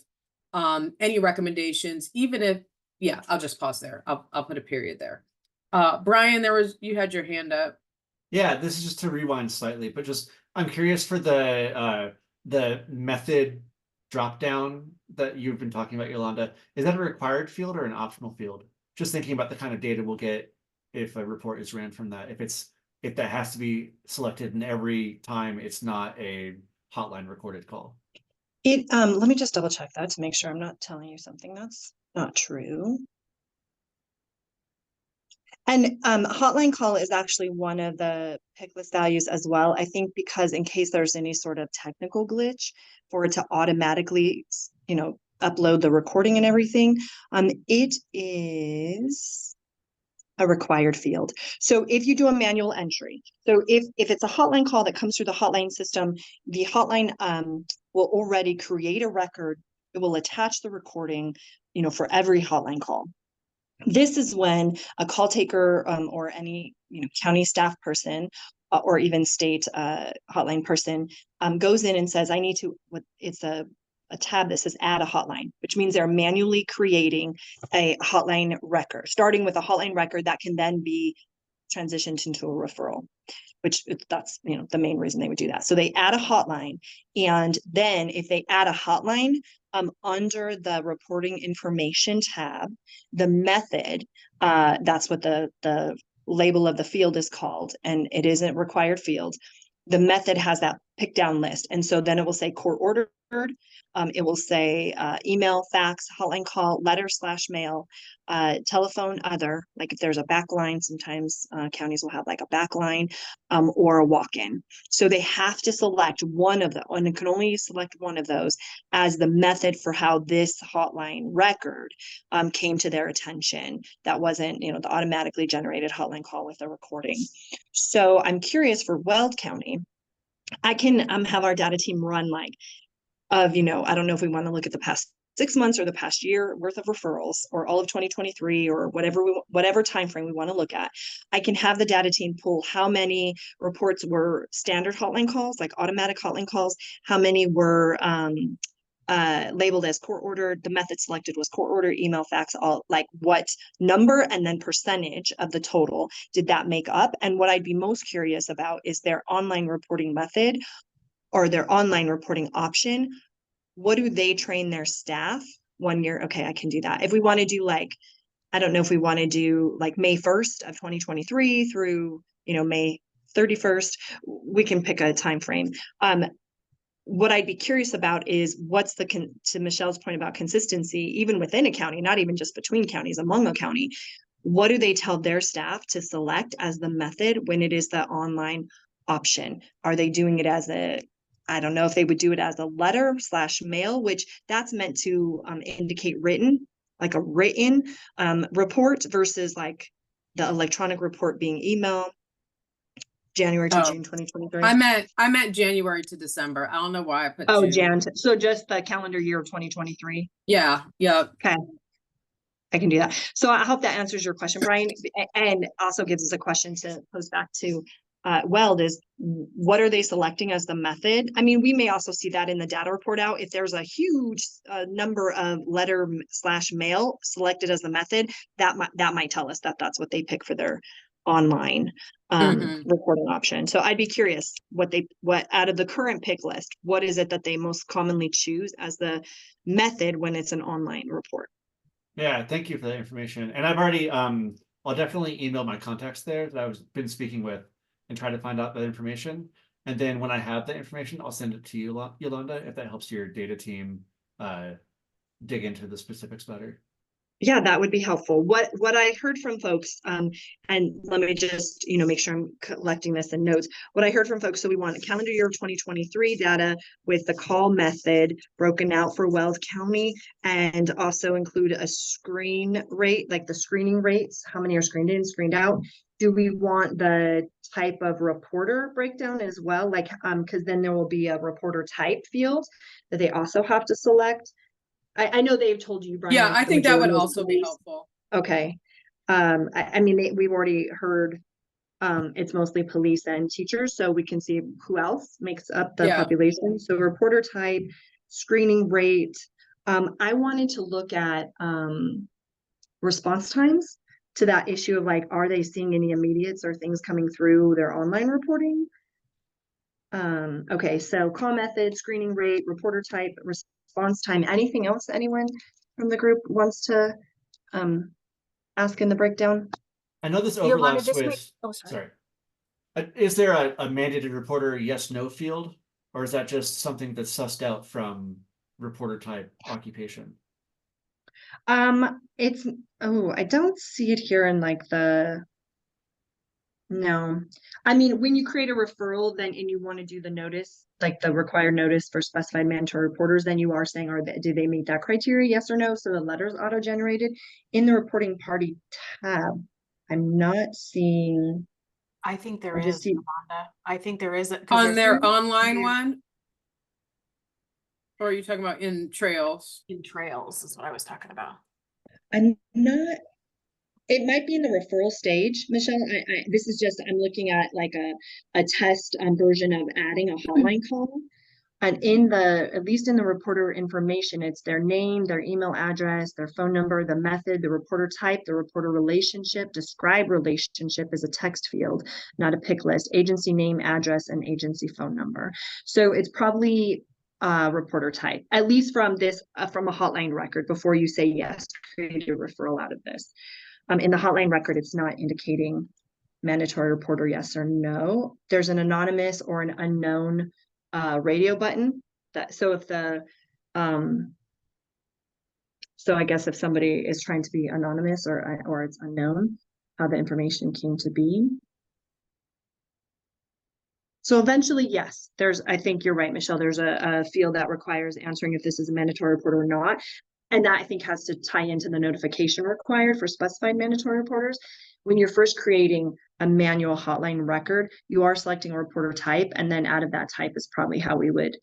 any recommendations, even if, yeah, I'll just pause there. I'll put a period there. Brian, you had your hand up. Yeah, this is just to rewind slightly, but just, I'm curious for the method drop down that you've been talking about, Yolanda. Is that a required field or an optional field? Just thinking about the kind of data we'll get if a report is ran from that. If that has to be selected in every time it's not a hotline recorded call. Let me just double check that to make sure I'm not telling you something that's not true. And hotline call is actually one of the pick list values as well. I think because in case there's any sort of technical glitch for it to automatically, upload the recording and everything, it is a required field. So if you do a manual entry, so if it's a hotline call that comes through the hotline system, the hotline will already create a record. It will attach the recording, for every hotline call. This is when a call taker or any county staff person or even state hotline person goes in and says, I need to, it's a tab that says add a hotline, which means they're manually creating a hotline record, starting with a hotline record that can then be transitioned into a referral, which that's the main reason they would do that. So they add a hotline, and then if they add a hotline under the reporting information tab, the method, that's what the label of the field is called, and it isn't required field. The method has that pick down list, and so then it will say court ordered. It will say email, fax, hotline call, letter / mail, telephone, other, like if there's a back line, sometimes counties will have like a back line, or a walk-in. So they have to select one of them, and it can only select one of those as the method for how this hotline record came to their attention. That wasn't, the automatically generated hotline call with a recording. So I'm curious for Weld County, I can have our data team run I don't know if we want to look at the past 6 months or the past year worth of referrals, or all of 2023, or whatever time frame we want to look at. I can have the data team pull how many reports were standard hotline calls, like automatic hotline calls, how many were labeled as court order. The method selected was court order, email, fax, all like what number and then percentage of the total did that make up? And what I'd be most curious about is their online reporting method or their online reporting option. What do they train their staff 1 year? Okay, I can do that. If we want to do like, I don't know if we want to do like May 1st of 2023 through, May 31st, we can pick a time frame. What I'd be curious about is what's to Michelle's point about consistency, even within a county, not even just between counties, among a county, what do they tell their staff to select as the method when it is the online option? Are they doing it as I don't know if they would do it as a letter/mail, which that's meant to indicate written, like a written report versus like the electronic report being email. January to June 2023. I meant January to December. I don't know why I put Jan. So just the calendar year of 2023. Yeah. Okay. I can do that. So I hope that answers your question, Brian, and also gives us a question to pose back to Weld is what are they selecting as the method? I mean, we may also see that in the data report out. If there's a huge number of letter/mail selected as the method, that might tell us that that's what they pick for their online reporting option. So I'd be curious what out of the current pick list, what is it that they most commonly choose as the method when it's an online report? Yeah, thank you for that information. And I've already, I'll definitely email my contacts there that I've been speaking with and try to find out that information. And then when I have that information, I'll send it to you, Yolanda, if that helps your data team dig into the specifics better. Yeah, that would be helpful. What I heard from folks, and let me just, make sure I'm collecting this in notes. What I heard from folks, so we want a calendar year of 2023 data with the call method broken out for Weld County and also include a screen rate, like the screening rates, how many are screened in, screened out. Do we want the type of reporter breakdown as well? Like, because then there will be a reporter type field that they also have to select. I know they've told you, Brian. Yeah, I think that would also be helpful. Okay. I mean, we've already heard it's mostly police and teachers, so we can see who else makes up the population. So reporter type, screening rate. I wanted to look at response times to that issue of like, are they seeing any immediates or things coming through their online reporting? Okay, so call method, screening rate, reporter type, response time. Anything else anyone from the group wants to ask in the breakdown? I know this overlaps with, sorry. Is there a mandated reporter yes/no field, or is that just something that's sussed out from reporter type occupation? I don't see it here in like no. I mean, when you create a referral, then and you want to do the notice, like the required notice for specified mandatory reporters, then you are saying, do they meet that criteria? Yes or no? So the letter's auto-generated. In the reporting party tab, I'm not seeing. I think there is, Yolanda. I think there is on their online one. Or are you talking about in Trails? In Trails is what I was talking about. I'm not. It might be in the referral stage, Michelle. This is just, I'm looking at like a test version of adding a hotline call. And at least in the reporter information, it's their name, their email address, their phone number, the method, the reporter type, the reporter relationship. Describe relationship is a text field, not a pick list. Agency name, address, and agency phone number. So it's probably reporter type, at least from this, from a hotline record before you say yes, create a referral out of this. In the hotline record, it's not indicating mandatory reporter yes or no. There's an anonymous or an unknown radio button. So I guess if somebody is trying to be anonymous or it's unknown how the information came to be. So eventually, yes, I think you're right, Michelle, there's a field that requires answering if this is a mandatory report or not. And that I think has to tie into the notification required for specified mandatory reporters. When you're first creating a manual hotline record, you are selecting a reporter type, and then out of that type is probably how we would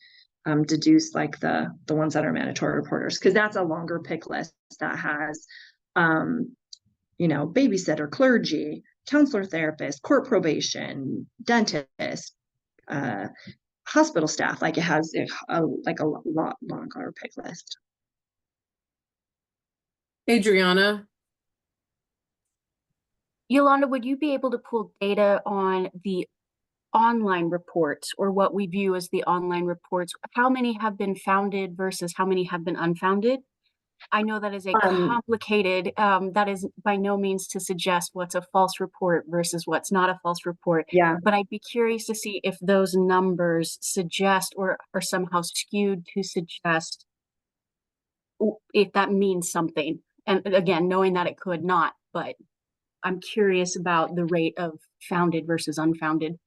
deduce like the ones that are mandatory reporters, because that's a longer pick list that has, babysitter, clergy, counselor, therapist, court probation, dentist, hospital staff, like it has a lot longer pick list. Adriana? Yolanda, would you be able to pull data on the online reports, or what we view as the online reports? How many have been founded versus how many have been unfounded? I know that is a complicated, that is by no means to suggest what's a false report versus what's not a false report. Yeah. But I'd be curious to see if those numbers suggest or are somehow skewed to suggest if that means something. And again, knowing that it could not, but I'm curious about the rate of founded versus unfounded.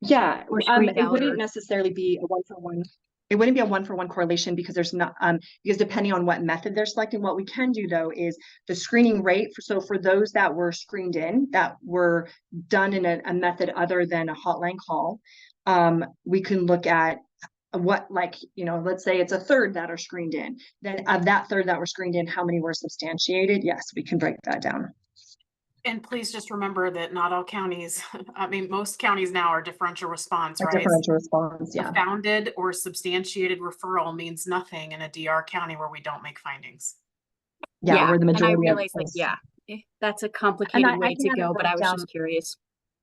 Yeah, Or it wouldn't or necessarily be a one-for-one. It wouldn't be a one-for-one correlation because there's not because depending on what method they're selecting, what we can do though is the screening rate. So for those that were screened in, that were done in a method other than a hotline call, we can look at what, like, you know, let's say it's a third that are screened in. Then of that third that were screened in, how many were substantiated? Yes, we can break that down. And please just remember that not all counties, I mean, most counties now are differential response, A right? differential response, yeah. A founded or substantiated referral means nothing in a DR county where we don't make findings. Yeah, where the majority and I realize that's a complicated way to go, but I was just curious.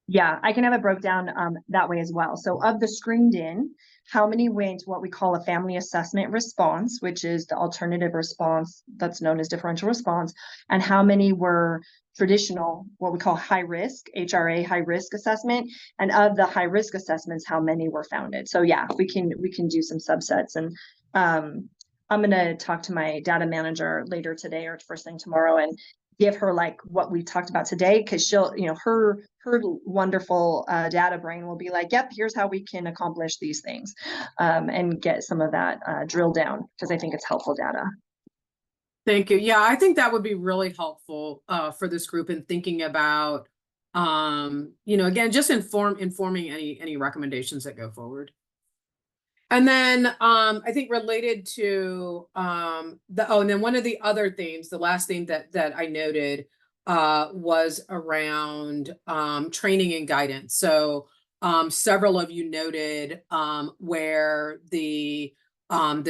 Yeah, I can have it broke down that way as well. So of the screened in, how many went what we call a family assessment response, which is the alternative response that's known as differential response, and how many were traditional, what we call high risk, HRA high risk assessment, and of the high risk assessments, how many were founded. So yeah, we can do some subsets, and I'm gonna talk to my data manager later today or first thing tomorrow and give her like what we talked about today, because she'll, you know, her wonderful data brain will be like, yep, here's how we can accomplish these things, and get some of that drilled down, because I think it's helpful data. Thank you. Yeah, I think that would be really helpful for this group in thinking about, you know, again, just informing any recommendations that go forward. And then I think related to and then one of the other themes, the last theme that I noted was around training and guidance. So several of you noted where the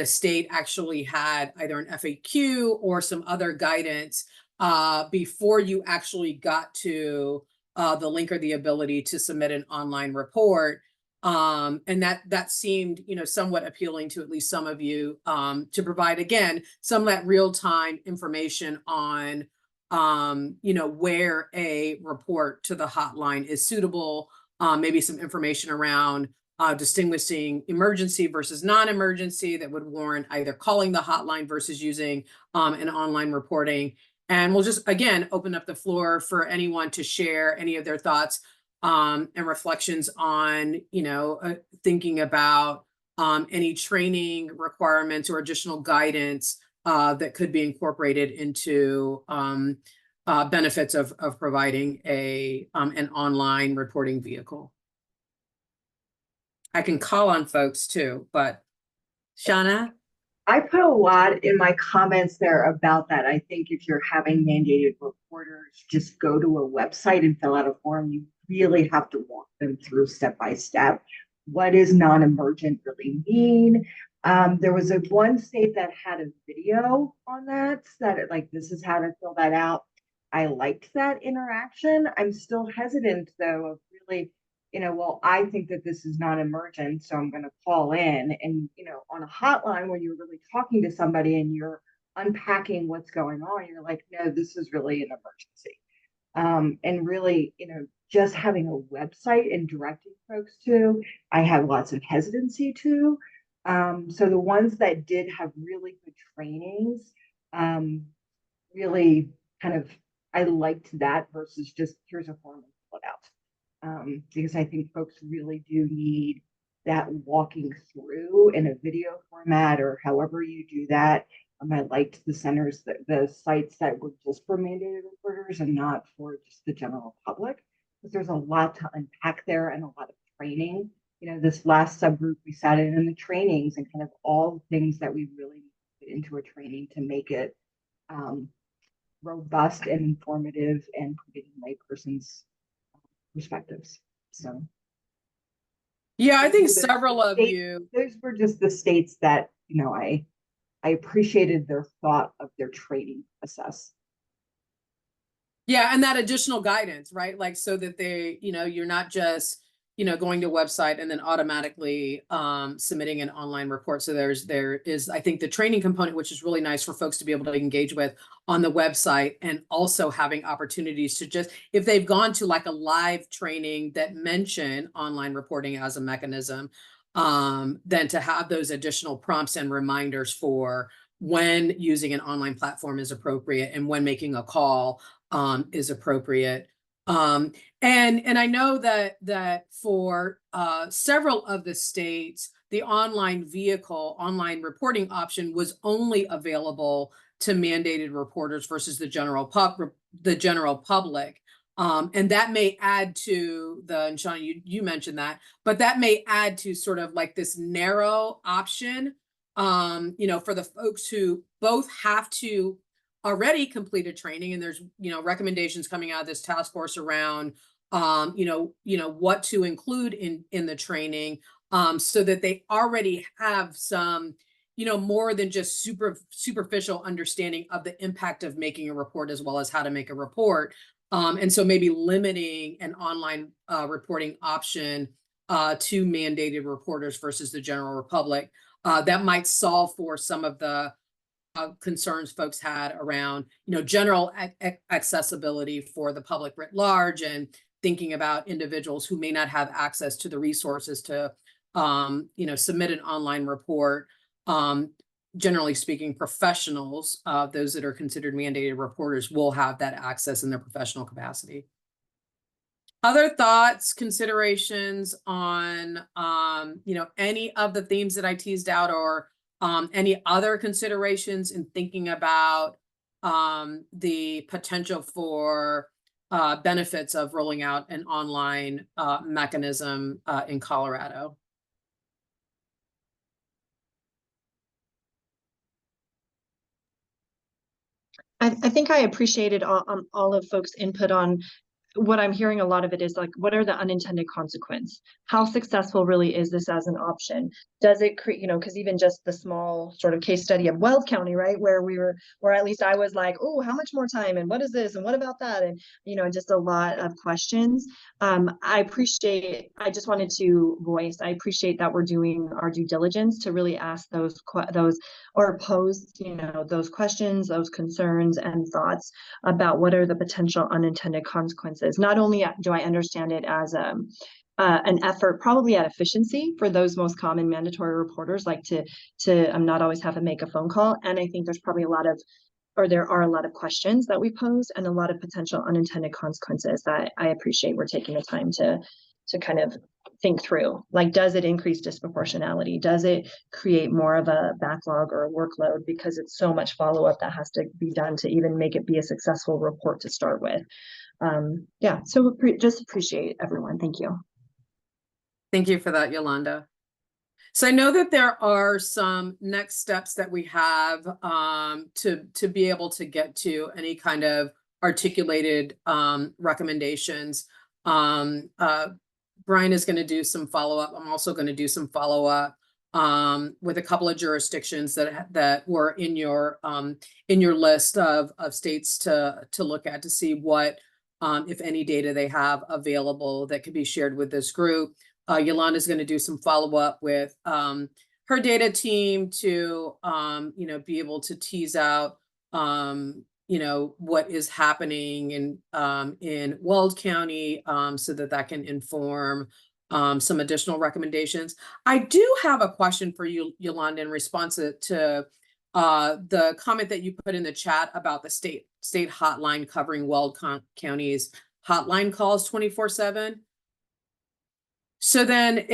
state actually had either an FAQ or some other guidance before you actually got to the link or the ability to submit an online report. And that seemed, you know, somewhat appealing to at least some of you, to provide, again, some of that real-time information on, you know, where a report to the hotline is suitable, maybe some information around distinguishing emergency versus non-emergency that would warrant either calling the hotline versus using an online reporting. And we'll just, again, open up the floor for anyone to share any of their thoughts and reflections on, you know, thinking about any training requirements or additional guidance that could be incorporated into benefits of providing an online reporting vehicle. I can call on folks too, but Shauna? I put a lot in my comments there about that. I think if you're having mandated reporters just go to a website and fill out a form, you really have to walk them through step by step. What does non-emergent really mean? There was one state that had a video on that like, this is how to fill that out. I liked that interaction. I'm still hesitant though of really, you know, well, I think that this is non-emergent, so I'm going to call in. And, you know, on a hotline, when you're really talking to somebody and you're unpacking what's going on, you're like, no, this is really an emergency. And really, you know, just having a website and directing folks to, I have lots of hesitancy to. So the ones that did have really good trainings, really kind of, I liked that versus just here's a form and fill it out. Because I think folks really do need that walking through in a video format or however you do that. I liked the centers, the sites that were just for mandated reporters and not for just the general public, because there's a lot to unpack there and a lot of training. You know, this last subgroup we sat in the trainings and kind of all the things that we really put into a training to make it robust and informative and putting layperson's perspectives. So Yeah, I Those think were the several of states- you. Those were just the states that, you know, I appreciated their thought of their training process. Yeah, and that additional guidance, right? Like so that they, you're not just, going to a website and then automatically submitting an online report. So there is, I think, the training component, which is really nice for folks to be able to engage with on the website, and also having opportunities to just, if they've gone to like a live training that mention online reporting as a mechanism, then to have those additional prompts and reminders for when using an online platform is appropriate and when making a call is appropriate. And I know that for several of the states, the online reporting option was only available to mandated reporters versus the general public. And that may add to and Sean, you mentioned that, but that may add to sort of like this narrow option, for the folks who both have to already completed training, and there's recommendations coming out of this task force around what to include in the training, so that they already have some more than just superficial understanding of the impact of making a report, as well as how to make a report, and so maybe limiting an online reporting option to mandated reporters versus the general public, that might solve for some of the concerns folks had around, general accessibility for the public writ large, and thinking about individuals who may not have access to the resources to, submit an online report. Generally speaking, professionals, those that are considered mandated reporters, will have that access in their professional capacity. Other thoughts, considerations on, any of the themes that I teased out, or any other considerations in thinking about the potential for benefits of rolling out an online mechanism in Colorado? I think I appreciated all of folks' input on what I'm hearing. A lot of it is like, what are the unintended consequences? How successful really is this as an option? Does it create, because even just the small sort of case study of Weld County, right, where at least I was like, oh, how much more time, and what is this, and what about that, and just a lot of questions. I just wanted to voice, I appreciate that we're doing our due diligence to really ask those or pose, those questions, those concerns and thoughts about what are the potential unintended consequences. Not only do I understand it as an effort probably at efficiency for those most common mandatory reporters, like to not always have to make a phone call. And I think there's probably there are a lot of questions that we pose, and a lot of potential unintended consequences that I appreciate we're taking the time to kind of think through. Like, does it increase disproportionality? Does it create more of a backlog or a workload because it's so much follow-up that has to be done to even make it be a successful report to start with? Yeah, so just appreciate everyone. Thank you. Thank you for that, Yolanda. So I know that there are some next steps that we have to be able to get to any kind of articulated recommendations. Brian is going to do some follow-up. I'm also going to do some follow-up with a couple of jurisdictions that were in your list of states to look at, to see what, if any, data they have available that could be shared with this group. Yolanda is going to do some follow-up with her data team to be able to tease out what is happening in Weld County, so that can inform some additional recommendations. I do have a question for you, Yolanda, in response to the comment that you put in the chat about the state hotline covering Weld County's hotline calls 24/7. So then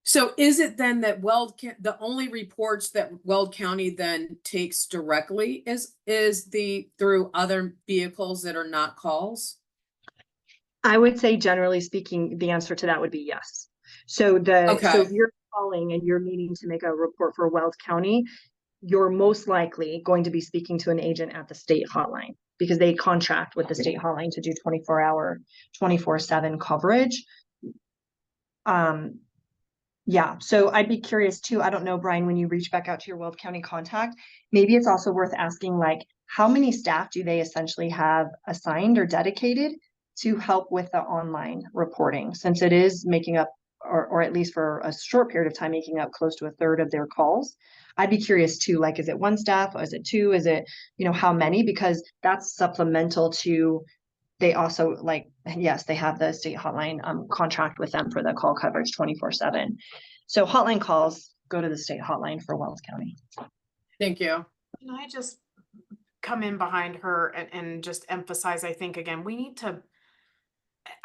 so is it then that the only reports that Weld County then takes directly is through other vehicles that are not calls? I would say, generally speaking, the answer to that would be yes. So if you're calling and you're needing to make a report for Weld County, you're most likely going to be speaking to an agent at the state hotline. because they contract with the state hotline to do 24-hour, 24/7 coverage. Yeah, so I'd be curious too. I don't know, Brian, when you reach back out to your Weld County contact, maybe it's also worth asking, like, how many staff do they essentially have assigned or dedicated to help with the online reporting, since it is making up, or at least for a short period of time, making up close to a third of their calls. I'd be curious too, like, is it one staff? Is it two? Is it, how many? Because that's supplemental to, they also, like, yes, they have the state hotline contract with them for the call coverage 24/7. So hotline calls go to the state hotline for Wells County. Thank you. Can I just come in behind her and just emphasize, I think, again,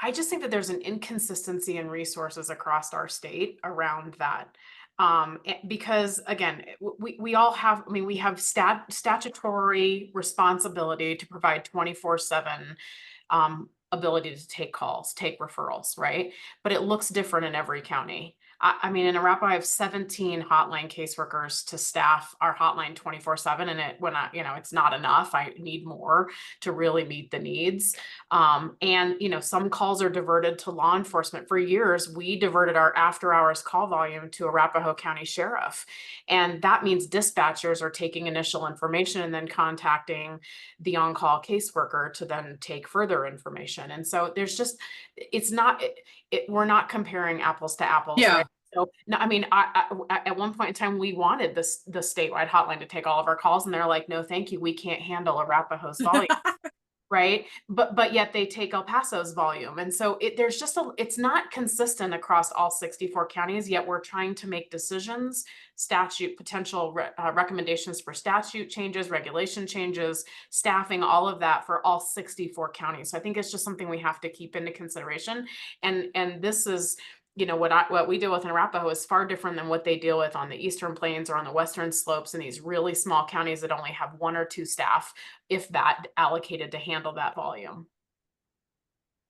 I just think that there's an inconsistency in resources across our state around that. Because again, we all have, we have statutory responsibility to provide 24/7 ability to take calls, take referrals, right? But it looks different in every county. In Arapahoe, I have 17 hotline caseworkers to staff our hotline 24/7, and it's not enough. I need more to really meet the needs. And some calls are diverted to law enforcement. For years, we diverted our after-hours call volume to Arapahoe County Sheriff, and that means dispatchers are taking initial information and then contacting the on-call caseworker to then take further information. And so there's just, we're not comparing apples to apples. Yeah. Right? So, no, at one point in time, we wanted the statewide hotline to take all of our calls, and they're like, no, thank you. We can't handle Arapahoe's volume. Right. But yet they take El Paso's volume. And so it's not consistent across all 64 counties, yet we're trying to make decisions, potential recommendations for statute changes, regulation changes, staffing, all of that for all 64 counties. So I think it's just something we have to keep into consideration. And this is, what we deal with in Arapahoe is far different than what they deal with on the Eastern Plains or on the Western Slopes in these really small counties that only have 1 or 2 staff, if that, allocated to handle that volume.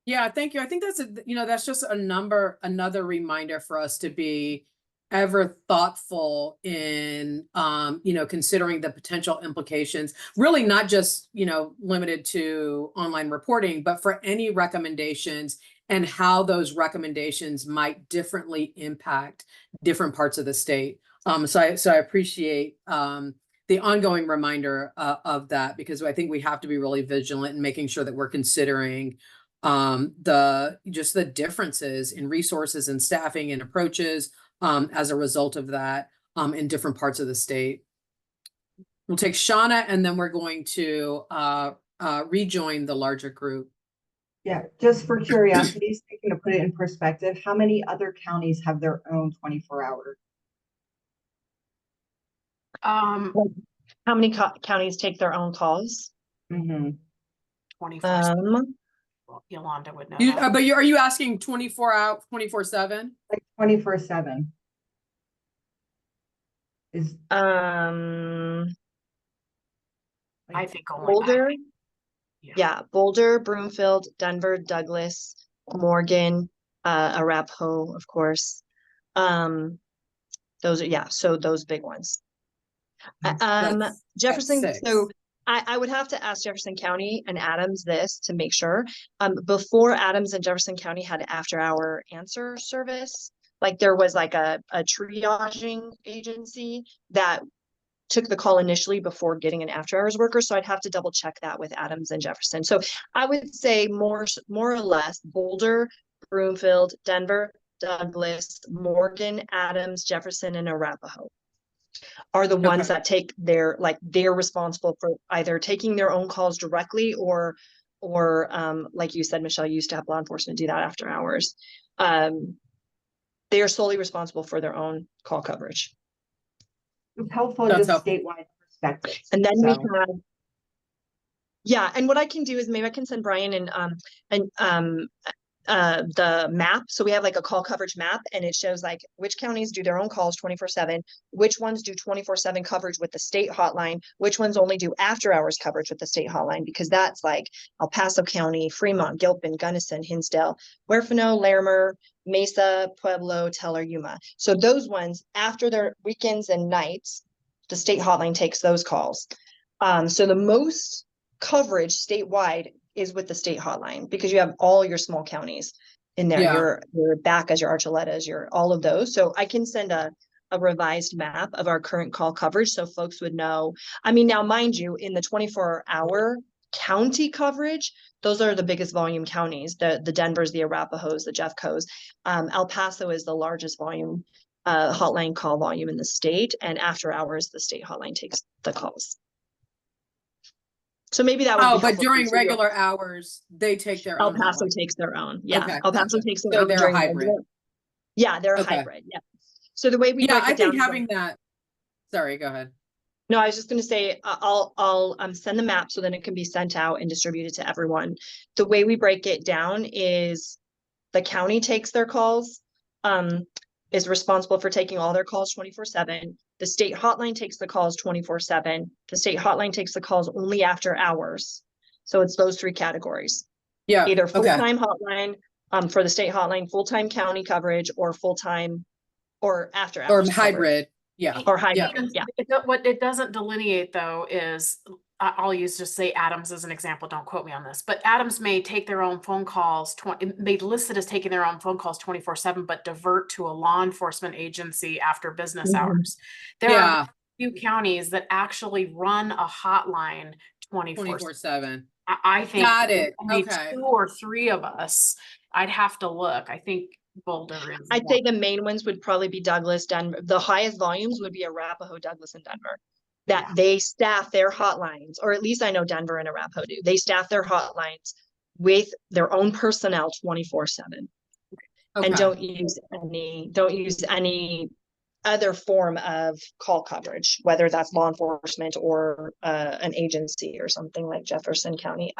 Yeah, thank you. I think that's just another reminder for us to be ever thoughtful in, considering the potential implications, really not just, limited to online reporting, but for any recommendations and how those recommendations might differently impact different parts of the state. So I appreciate the ongoing reminder of that, because I think we have to be really vigilant in making sure that we're considering the differences in resources and staffing and approaches as a result of that in different parts of the state. We'll take Shauna, and then we're going to rejoin the larger group. Yeah, just for curiosity's sake, to put it in perspective, how many other counties have their own 24-hour? How many counties take their own calls? 24/7. Well, Yolanda would know. But are you asking 24 out, 24/7? Like 24/7. Is I think only Boulder. Yeah, Boulder, Broomfield, Denver, Douglas, Morgan, Arapahoe, of course. Those big ones. Jefferson. That's 6. So I would have to ask Jefferson County and Adams this to make sure. Before Adams and Jefferson County had after-hour answer service, like there was like a triaging agency that took the call initially before getting an after-hours worker. So I'd have to double check that with Adams and Jefferson. So I would say more or less Boulder, Broomfield, Denver, Douglas, Morgan, Adams, Jefferson, and Arapahoe are the ones that take they're responsible for either taking their own calls directly or like you said, Michelle, you used to have law enforcement do that after hours. They are solely responsible for their own call coverage. it's helpful, That's just helpful. statewide perspective. And then we have, and what I can do is maybe I can send Brian the map. So we have like a call coverage map, and it shows like which counties do their own calls 24/7, which ones do 24/7 coverage with the state hotline, which ones only do after hours coverage with the state hotline, because that's like El Paso County, Fremont, Gilpin, Gunnison, Hinsdale, Huerfano, Larimer, Mesa, Pueblo, Teller, Yuma. So those ones, after their weekends and nights, the state hotline takes those calls. So the most coverage statewide is with the state hotline, because you have all your small counties in there. Yeah. Your Bacas, your Archuletas, your all of those. So I can send a revised map of our current call coverage so folks would know. I mean, now mind you, in the 24-hour county coverage, those are the biggest volume counties, the Denvers, the Arapahoes, the Jeffcos. El Paso is the largest volume hotline call volume in the state, and after hours, the state hotline takes the calls. So maybe that would be Oh, but helpful during for you. regular hours, they take their El own Paso hotline. takes their own. Yeah, Okay, El Paso gotcha. takes their So own they're a during hybrid. regular. Yeah, they're a Okay. hybrid. Yeah. So the way we Yeah, break I it down. think having that, sorry, go ahead. No, I was just going to say, I'll send the map so then it can be sent out and distributed to everyone. The way we break it down is the county takes their calls, is responsible for taking all their calls 24/7. The state hotline takes the calls 24/7. The state hotline takes the calls only after hours. So it's those three categories. Yeah. Either Okay. full-time hotline, for the state hotline, full-time county coverage, or full-time or after Or hours coverage. hybrid. Yeah. Or hybrid. Yeah. Yeah. What it doesn't delineate though is, I'll use just say Adams as an example, don't quote me on this, but Adams may take their own phone calls, may list it as taking their own phone calls 24/7, but divert to a law enforcement agency after business Mhm. hours. There Yeah. are few counties that actually run a hotline 24/7. 24/7. I think Got it. only Okay. 2 or 3 of us, I'd have to look. I think Boulder is. I'd one. say the main ones would probably be Douglas, Denver. The highest volumes would be Arapahoe, Douglas, and Denver. That Yeah. they staff their hotlines, or at least I know Denver and Arapahoe do. They staff their hotlines with their own personnel 24/7. Okay. And don't use any other form of call coverage, whether that's law enforcement or an agency or something like Jefferson County.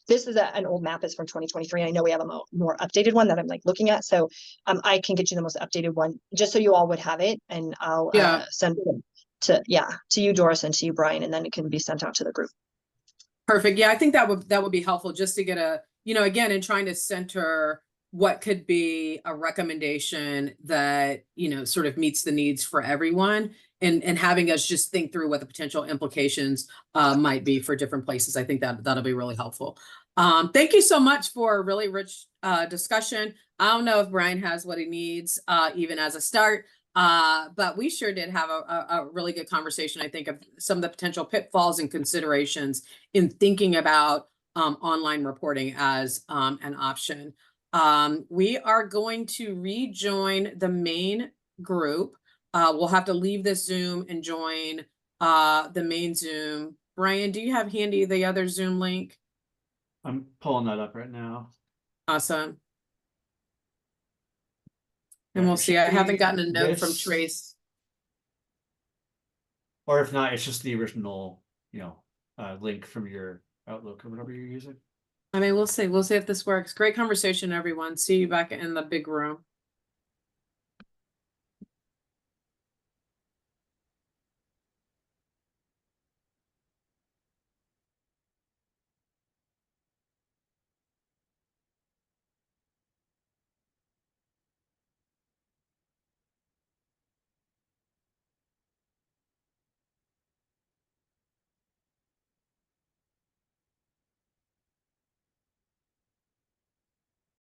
This is an old map, it's from 2023. I know we have a more updated one that I'm like looking at, so I can get you the most updated one just so you all would have it, and I'll send it to you, Doris, and to you, Brian, and then it can be sent out to the group. Perfect. Yeah, I think that would be helpful just to get a, again, in trying to center what could be a recommendation that, sort of meets the needs for everyone, and having us just think through what the potential implications might be for different places. I think that'll be really helpful. Thank you so much for a really rich discussion. I don't know if Brian has what he needs even as a start, but we sure did have a really good conversation, I think, of some of the potential pitfalls and considerations in thinking about online reporting as an option. We are going to rejoin the main group. We'll have to leave this Zoom and join the main Zoom. Brian, do you have handy the other Zoom link? I'm pulling that up right now. Awesome. Yeah, And we'll it see. should I haven't be gotten a note from this. Trace. Or if not, it's just the original, link from your Outlook or whatever you're using. I mean, we'll see. We'll see if this works. Great conversation, everyone. See you back in the big room.